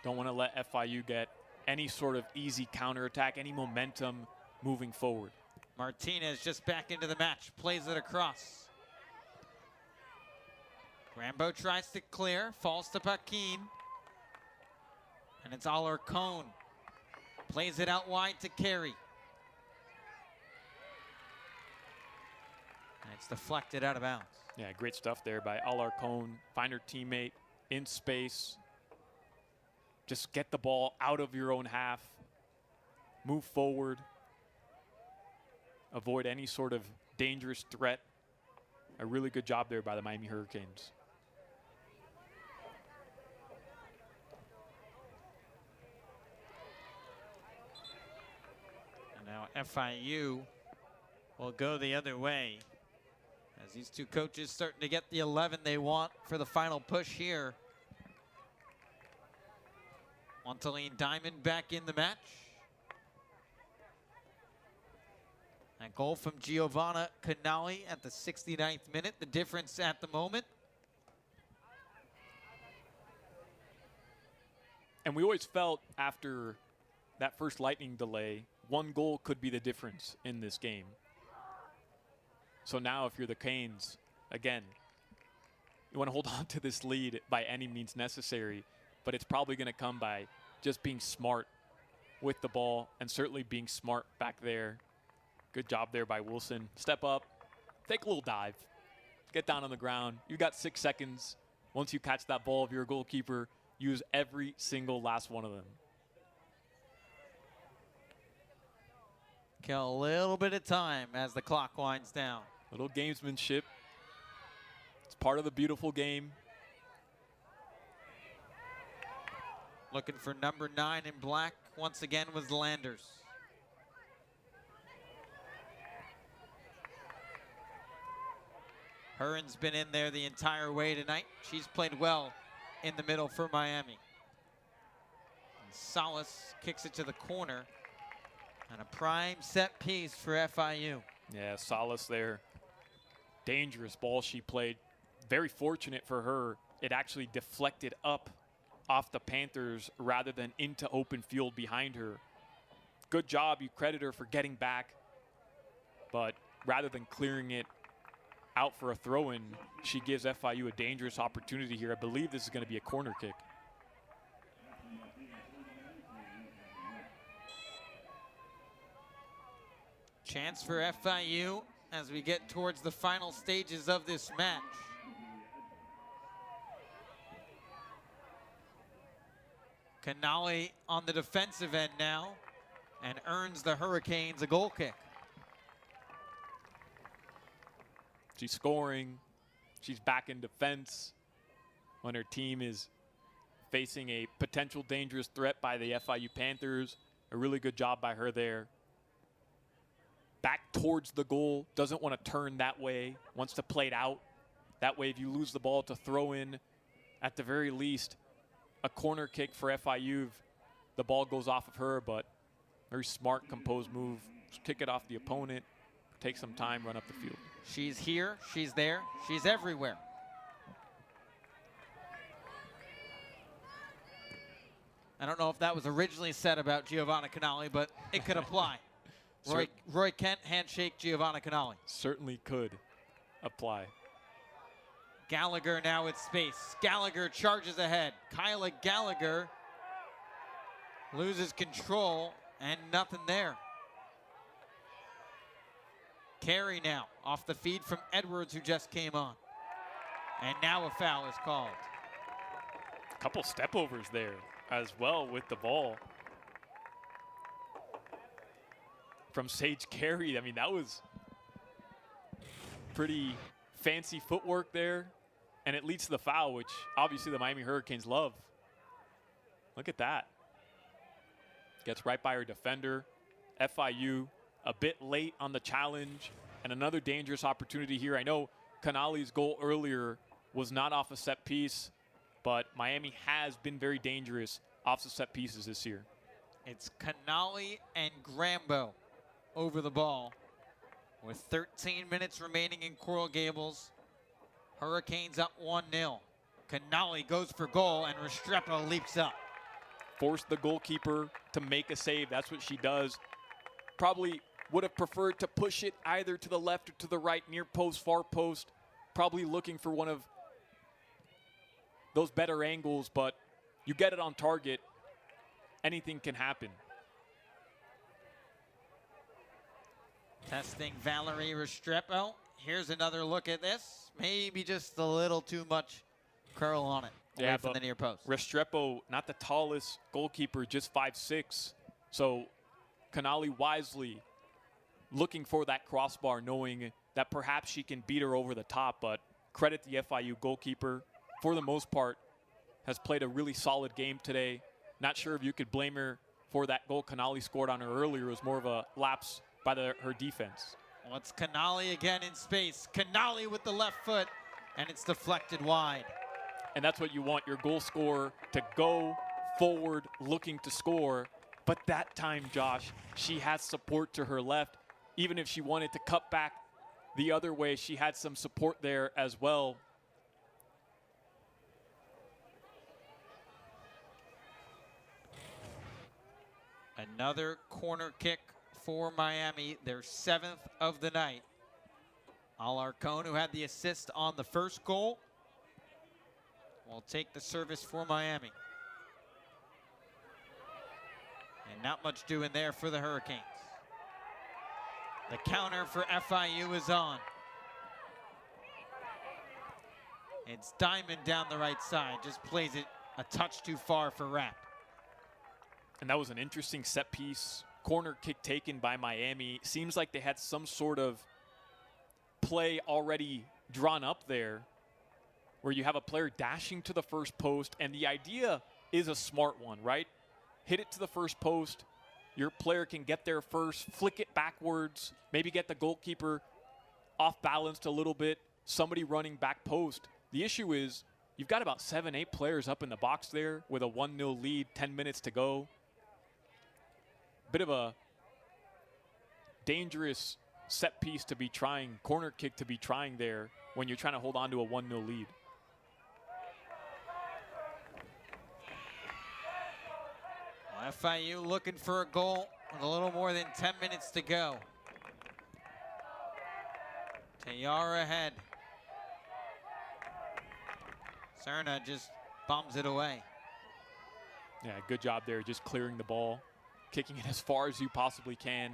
Don't want to let FIU get any sort of easy counterattack, any momentum moving forward. Martinez just back into the match, plays it across. Grambo tries to clear, falls to Paquin. And it's Alarcon. Plays it out wide to Carey. And it's deflected out of bounds. Yeah, great stuff there by Alarcon. Find her teammate in space. Just get the ball out of your own half. Move forward. Avoid any sort of dangerous threat. A really good job there by the Miami Hurricanes. And now FIU will go the other way as these two coaches starting to get the 11 they want for the final push here. Montaline Diamond back in the match. A goal from Giovana Canali at the 69th minute, the difference at the moment. And we always felt after that first Lightning delay, one goal could be the difference in this game. So now if you're the Canes, again, you want to hold on to this lead by any means necessary, but it's probably going to come by just being smart with the ball and certainly being smart back there. Good job there by Wilson. Step up, take a little dive, get down on the ground. You got 6 seconds. Once you catch that ball, if you're a goalkeeper, use every single last one of them. Kill a little bit of time as the clock winds down. Little gamesmanship. It's part of the beautiful game. Looking for number 9 in black once again was Landers. Hearn's been in there the entire way tonight. She's played well in the middle for Miami. And Salas kicks it to the corner. And a prime set piece for FIU. Yeah, Salas there. Dangerous ball she played. Very fortunate for her. It actually deflected up off the Panthers rather than into open field behind her. good job. You credit her for getting back. But rather than clearing it out for a throw-in, she gives FIU a dangerous opportunity here. I believe this is going to be a corner kick. Chance for FIU as we get towards the final stages of this match. Canali on the defensive end now and earns the Hurricanes a goal kick. She's scoring. She's back in defense when her team is facing a potential dangerous threat by the FIU Panthers. A really good job by her there. Back towards the goal, doesn't want to turn that way, wants to play it out. That way, if you lose the ball, to throw in, at the very least, a corner kick for FIU. If the ball goes off of her, but very smart, composed move. Just kick it off the opponent, take some time, run up the field. She's here, she's there, she's everywhere. I don't know if that was originally said about Giovana Canali, but it could apply. Roy Kent, handshake, Giovana Canali. Certainly could apply. Gallagher now with space. Gallagher charges ahead. Kyla Gallagher loses control and nothing there. Carey now off the feed from Edwards, who just came on. And now a foul is called. A couple step overs there as well with the ball. From Sage Carey, I mean, that was pretty fancy footwork there. And it leads to the foul, which obviously the Miami Hurricanes love. Look at that. Gets right by her defender. FIU a bit late on the challenge, and another dangerous opportunity here. I know Canali's goal earlier was not off a set piece, but Miami has been very dangerous off the set pieces this year. It's Canali and Grambo over the ball with 13 minutes remaining in Coral Gables. Hurricanes up 1-0. Canali goes for goal, and Restrepo leaps up. Forced the goalkeeper to make a save. That's what she does. Probably would have preferred to push it either to the left or to the right, near post, far post. Probably looking for one of those better angles, but you get it on target, anything can happen. Testing Valerie Restrepo. Here's another look at this. Maybe just a little too much curl on it. Away from the near post. Restrepo, not the tallest goalkeeper, just 5'6". So Canali wisely looking for that crossbar, knowing that perhaps she can beat her over the top. But credit the FIU goalkeeper, for the most part, has played a really solid game today. Not sure if you could blame her for that goal Canali scored on her earlier. It was more of a lapse by her defense. Well, it's Canali again in space. Canali with the left foot, and it's deflected wide. And that's what you want, your goal scorer to go forward looking to score. But that time, Josh, she has support to her left. Even if she wanted to cut back the other way, she had some support there as well. Another corner kick for Miami, their 7th of the night. Alarcon, who had the assist on the first goal, will take the service for Miami. And not much doing there for the Hurricanes. The counter for FIU is on. It's Diamond down the right side, just plays it a touch too far for Rapp. And that was an interesting set piece. Corner kick taken by Miami. Seems like they had some sort of play already drawn up there, where you have a player dashing to the first post, and the idea is a smart one, right? Hit it to the first post. Your player can get there first, flick it backwards, maybe get the goalkeeper off balanced a little bit, somebody running back post. The issue is you've got about 7-8 players up in the box there with a 1-0 lead, 10 minutes to go. Bit of a dangerous set piece to be trying, corner kick to be trying there when you're trying to hold on to a 1-0 lead. FIU looking for a goal with a little more than 10 minutes to go. Tayar ahead. Serna just bums it away. Yeah, good job there, just clearing the ball, kicking it as far as you possibly can.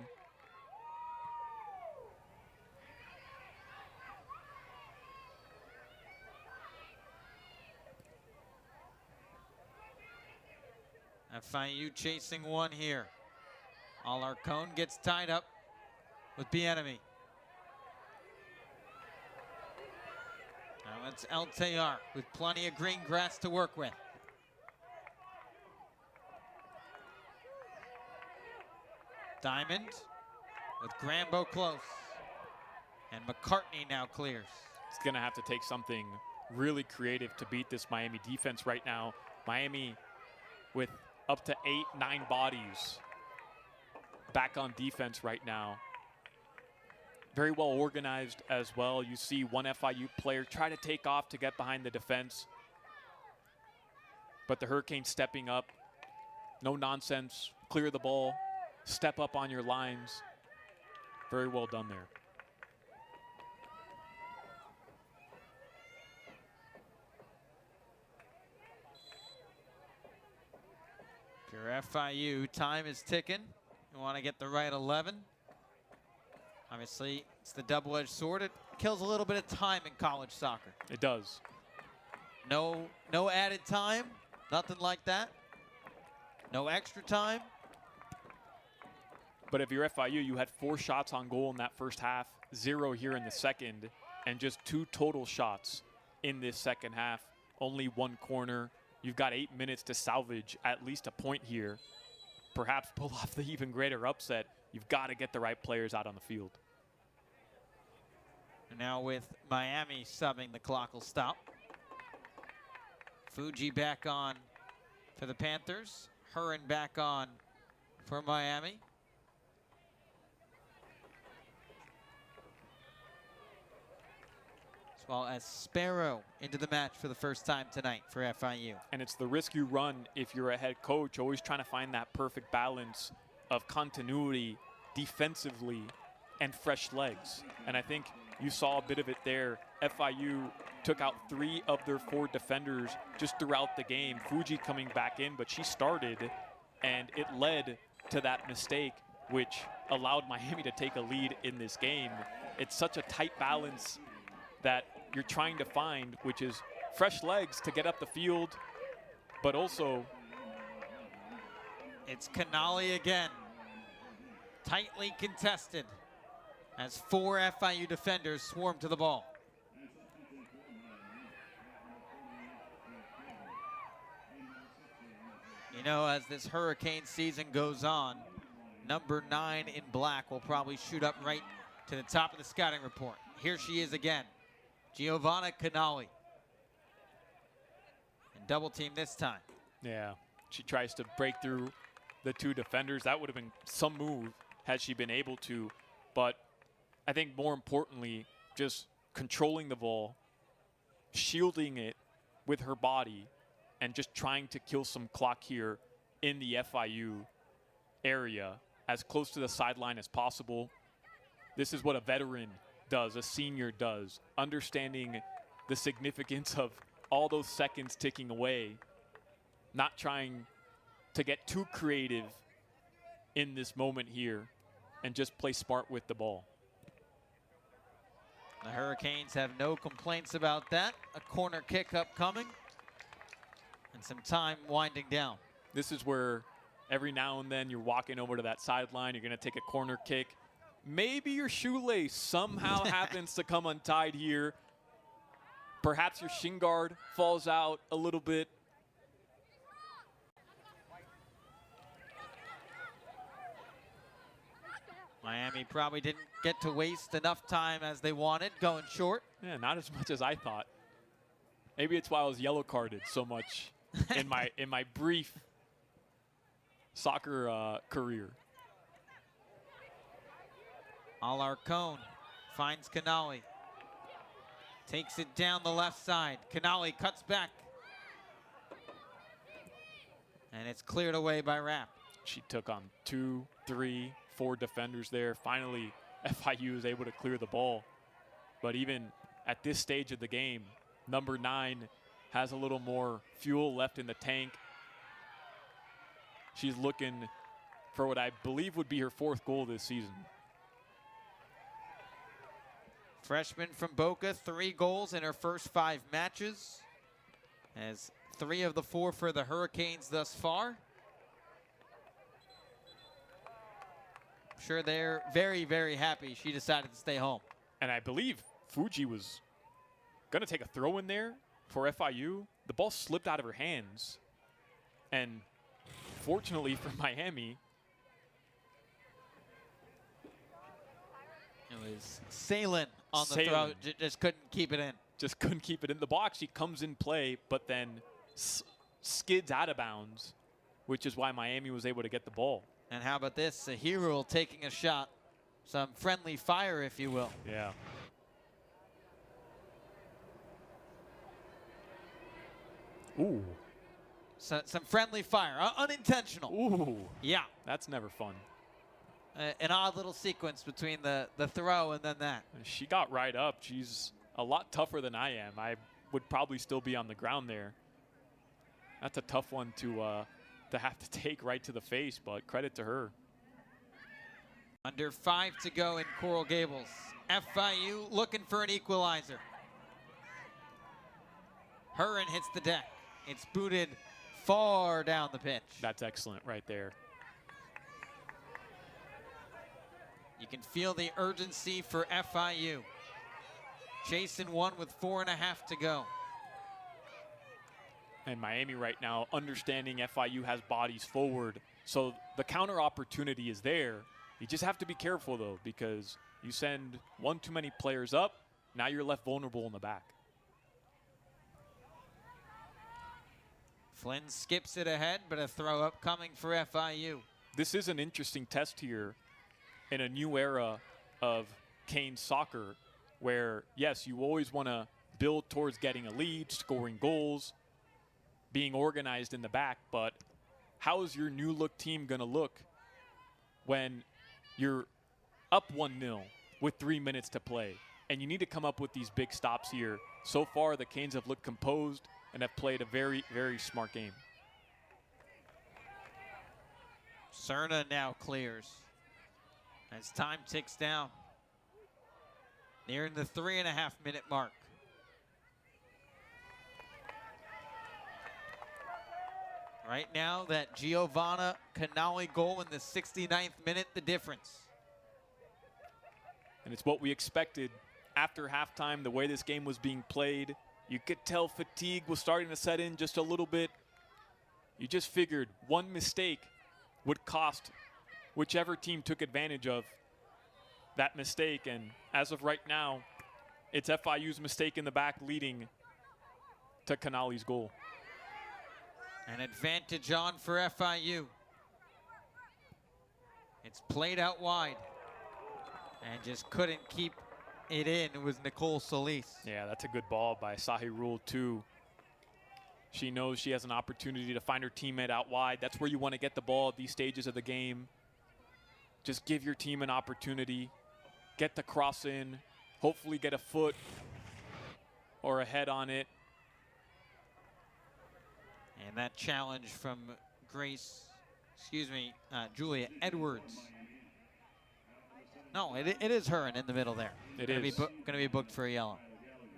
FIU chasing one here. Alarcon gets tied up with Bienemy. Now it's El Tayar with plenty of green grass to work with. Diamond with Grambo close. And McCartney now clears. It's going to have to take something really creative to beat this Miami defense right now. Miami with up to 8-9 bodies back on defense right now. Very well organized as well. You see one FIU player try to take off to get behind the defense. But the Hurricanes stepping up. No nonsense. Clear the ball. Step up on your lines. Very well done there. If you're FIU, time is ticking. You want to get the right 11. Obviously, it's the double-edged sword. It kills a little bit of time in college soccer. It does. No added time, nothing like that. No extra time. But if you're FIU, you had 4 shots on goal in that first half, 0 here in the second, and just 2 total shots in this second half. Only 1 corner. You've got 8 minutes to salvage at least a point here. Perhaps pull off the even greater upset. You've got to get the right players out on the field. And now with Miami subbing, the clock will stop. Fuji back on for the Panthers. Huron back on for Miami. As well as Sparrow into the match for the first time tonight for FIU. And it's the risk you run if you're a head coach, always trying to find that perfect balance of continuity defensively and fresh legs. And I think you saw a bit of it there. FIU took out 3 of their 4 defenders just throughout the game. Fuji coming back in, but she started, and it led to that mistake, which allowed Miami to take a lead in this game. It's such a tight balance that you're trying to find, which is fresh legs to get up the field, but also it's Canali again. Tightly contested as 4 FIU defenders swarm to the ball. You know, as this Hurricane season goes on, number 9 in black will probably shoot up right to the top of the scouting report. Here she is again, Giovana Canali. And double team this time. Yeah, she tries to break through the 2 defenders. That would have been some move had she been able to. But I think more importantly, just controlling the ball, shielding it with her body, and just trying to kill some clock here in the FIU area, as close to the sideline as possible. This is what a veteran does, a senior does, understanding the significance of all those seconds ticking away, not trying to get too creative in this moment here, and just play smart with the ball. The Hurricanes have no complaints about that. A corner kick upcoming, and some time winding down. This is where every now and then you're walking over to that sideline, you're going to take a corner kick. Maybe your shoelace somehow happens to come untied here. Perhaps your shin guard falls out a little bit. Miami probably didn't get to waste enough time as they wanted, going short. Yeah, not as much as I thought. Maybe it's why I was yellow carded so much in my brief soccer career. Alarcon finds Canali. Takes it down the left side. Canali cuts back. And it's cleared away by Rapp. She took on 2, 3, 4 defenders there. Finally, FIU is able to clear the ball. But even at this stage of the game, number 9 has a little more fuel left in the tank. She's looking for what I believe would be her 4th goal this season. Freshman from Boca, 3 goals in her first 5 matches. Has 3 of the 4 for the Hurricanes thus far. I'm sure they're very, very happy she decided to stay home. And I believe Fuji was going to take a throw in there for FIU. The ball slipped out of her hands. And fortunately for Miami, it was Salen on the throw, just couldn't keep it in. Just couldn't keep it in the box. She comes in play, but then skids out of bounds, which is why Miami was able to get the ball. And how about this? Sahirul taking a shot. Some friendly fire, if you will. Yeah. Ooh. So, some friendly fire, unintentional. Ooh. Yeah. That's never fun. An odd little sequence between the throw and then that. She got right up. She's a lot tougher than I am. I would probably still be on the ground there. That's a tough one to have to take right to the face, but credit to her. Under 5 to go in Coral Gables. FIU looking for an equalizer. Huron hits the deck. It's booted far down the pitch. That's excellent right there. You can feel the urgency for FIU. Chasing one with 4.5 to go. And Miami right now understanding FIU has bodies forward, so the counter opportunity is there. You just have to be careful though, because you send one too many players up, now you're left vulnerable in the back. Flynn skips it ahead, but a throw up coming for FIU. This is an interesting test here in a new era of Canes soccer, where yes, you always want to build towards getting a lead, scoring goals, being organized in the back, but how is your new look team going to look when you're up 1-0 with 3 minutes to play? And you need to come up with these big stops here. So far, the Canes have looked composed and have played a very, very smart game. Cerna now clears as time ticks down. Nearing the 3.5-minute mark. Right now, that Giovana Canali goal in the 69th minute, the difference. And it's what we expected after halftime, the way this game was being played. You could tell fatigue was starting to set in just a little bit. You just figured one mistake would cost whichever team took advantage of that mistake. And as of right now, it's FIU's mistake in the back leading to Canali's goal. An advantage on for FIU. It's played out wide and just couldn't keep it in. It was Nicole Solis. Yeah, that's a good ball by Sahirul too. She knows she has an opportunity to find her teammate out wide. That's where you want to get the ball at these stages of the game. Just give your team an opportunity. Get the cross in. Hopefully get a foot or a head on it. And that challenge from Julia Edwards. No, it is Huron in the middle there. It is. Going to be booked for a yellow.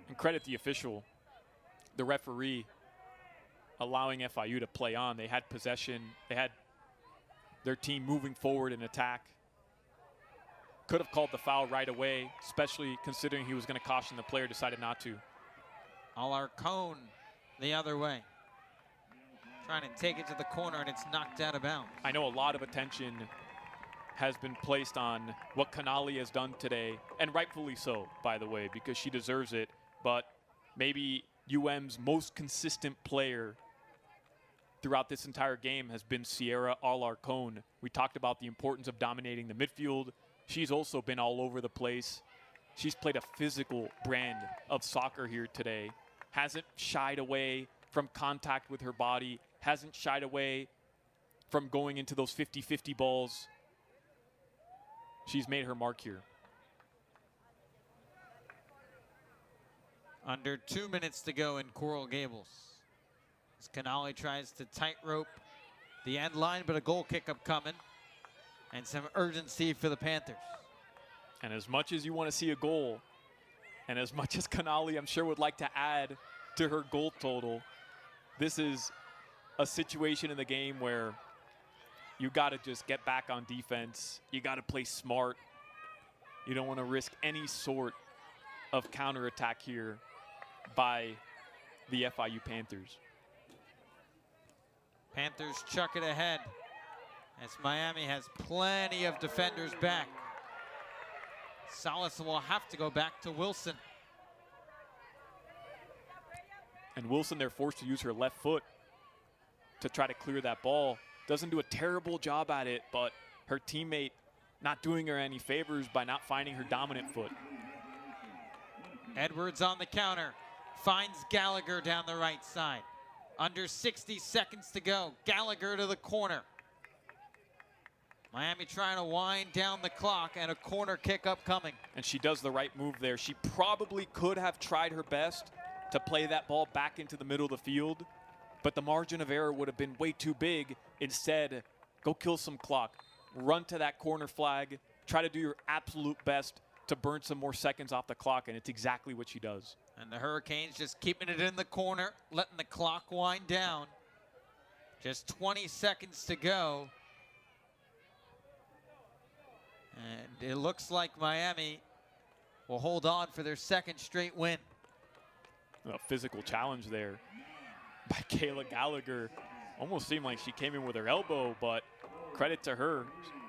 And credit the official, the referee, allowing FIU to play on. They had possession. They had their team moving forward in attack. Could have called the foul right away, especially considering he was going to caution the player, decided not to. Alarcón the other way. Trying to take it to the corner, and it's knocked out of bounds. I know a lot of attention has been placed on what Canali has done today, and rightfully so, by the way, because she deserves it. But maybe UM's most consistent player throughout this entire game has been Sierra Alarcón. We talked about the importance of dominating the midfield. She's also been all over the place. She's played a physical brand of soccer here today. Hasn't shied away from contact with her body. Hasn't shied away from going into those 50-50 balls. She's made her mark here. Under 2 minutes to go in Coral Gables, as Canali tries to tightrope the end line, but a goal kick up coming, and some urgency for the Panthers. And as much as you want to see a goal, and as much as Canali, I'm sure, would like to add to her goal total, this is a situation in the game where you got to just get back on defense. You got to play smart. You don't want to risk any sort of counterattack here by the FIU Panthers. Panthers chuck it ahead as Miami has plenty of defenders back. Salas will have to go back to Wilson. And Wilson, they're forced to use her left foot to try to clear that ball. Doesn't do a terrible job at it, but her teammate not doing her any favors by not finding her dominant foot. Edwards on the counter, finds Gallagher down the right side. Under 60 seconds to go, Gallagher to the corner. Miami trying to wind down the clock, and a corner kick upcoming. And she does the right move there. She probably could have tried her best to play that ball back into the middle of the field, but the margin of error would have been way too big. Instead, go kill some clock, run to that corner flag, try to do your absolute best to burn some more seconds off the clock, and it's exactly what she does. And the Hurricanes just keeping it in the corner, letting the clock wind down. Just 20 seconds to go. And it looks like Miami will hold on for their second straight win. A physical challenge there by Kayla Gallagher. Almost seemed like she came in with her elbow, but credit to her,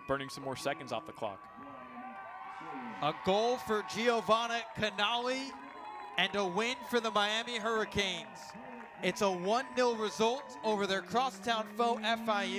burning some more seconds off the clock. A goal for Giovana Canali and a win for the Miami Hurricanes. It's a 1-0 result over their crosstown foe FIU.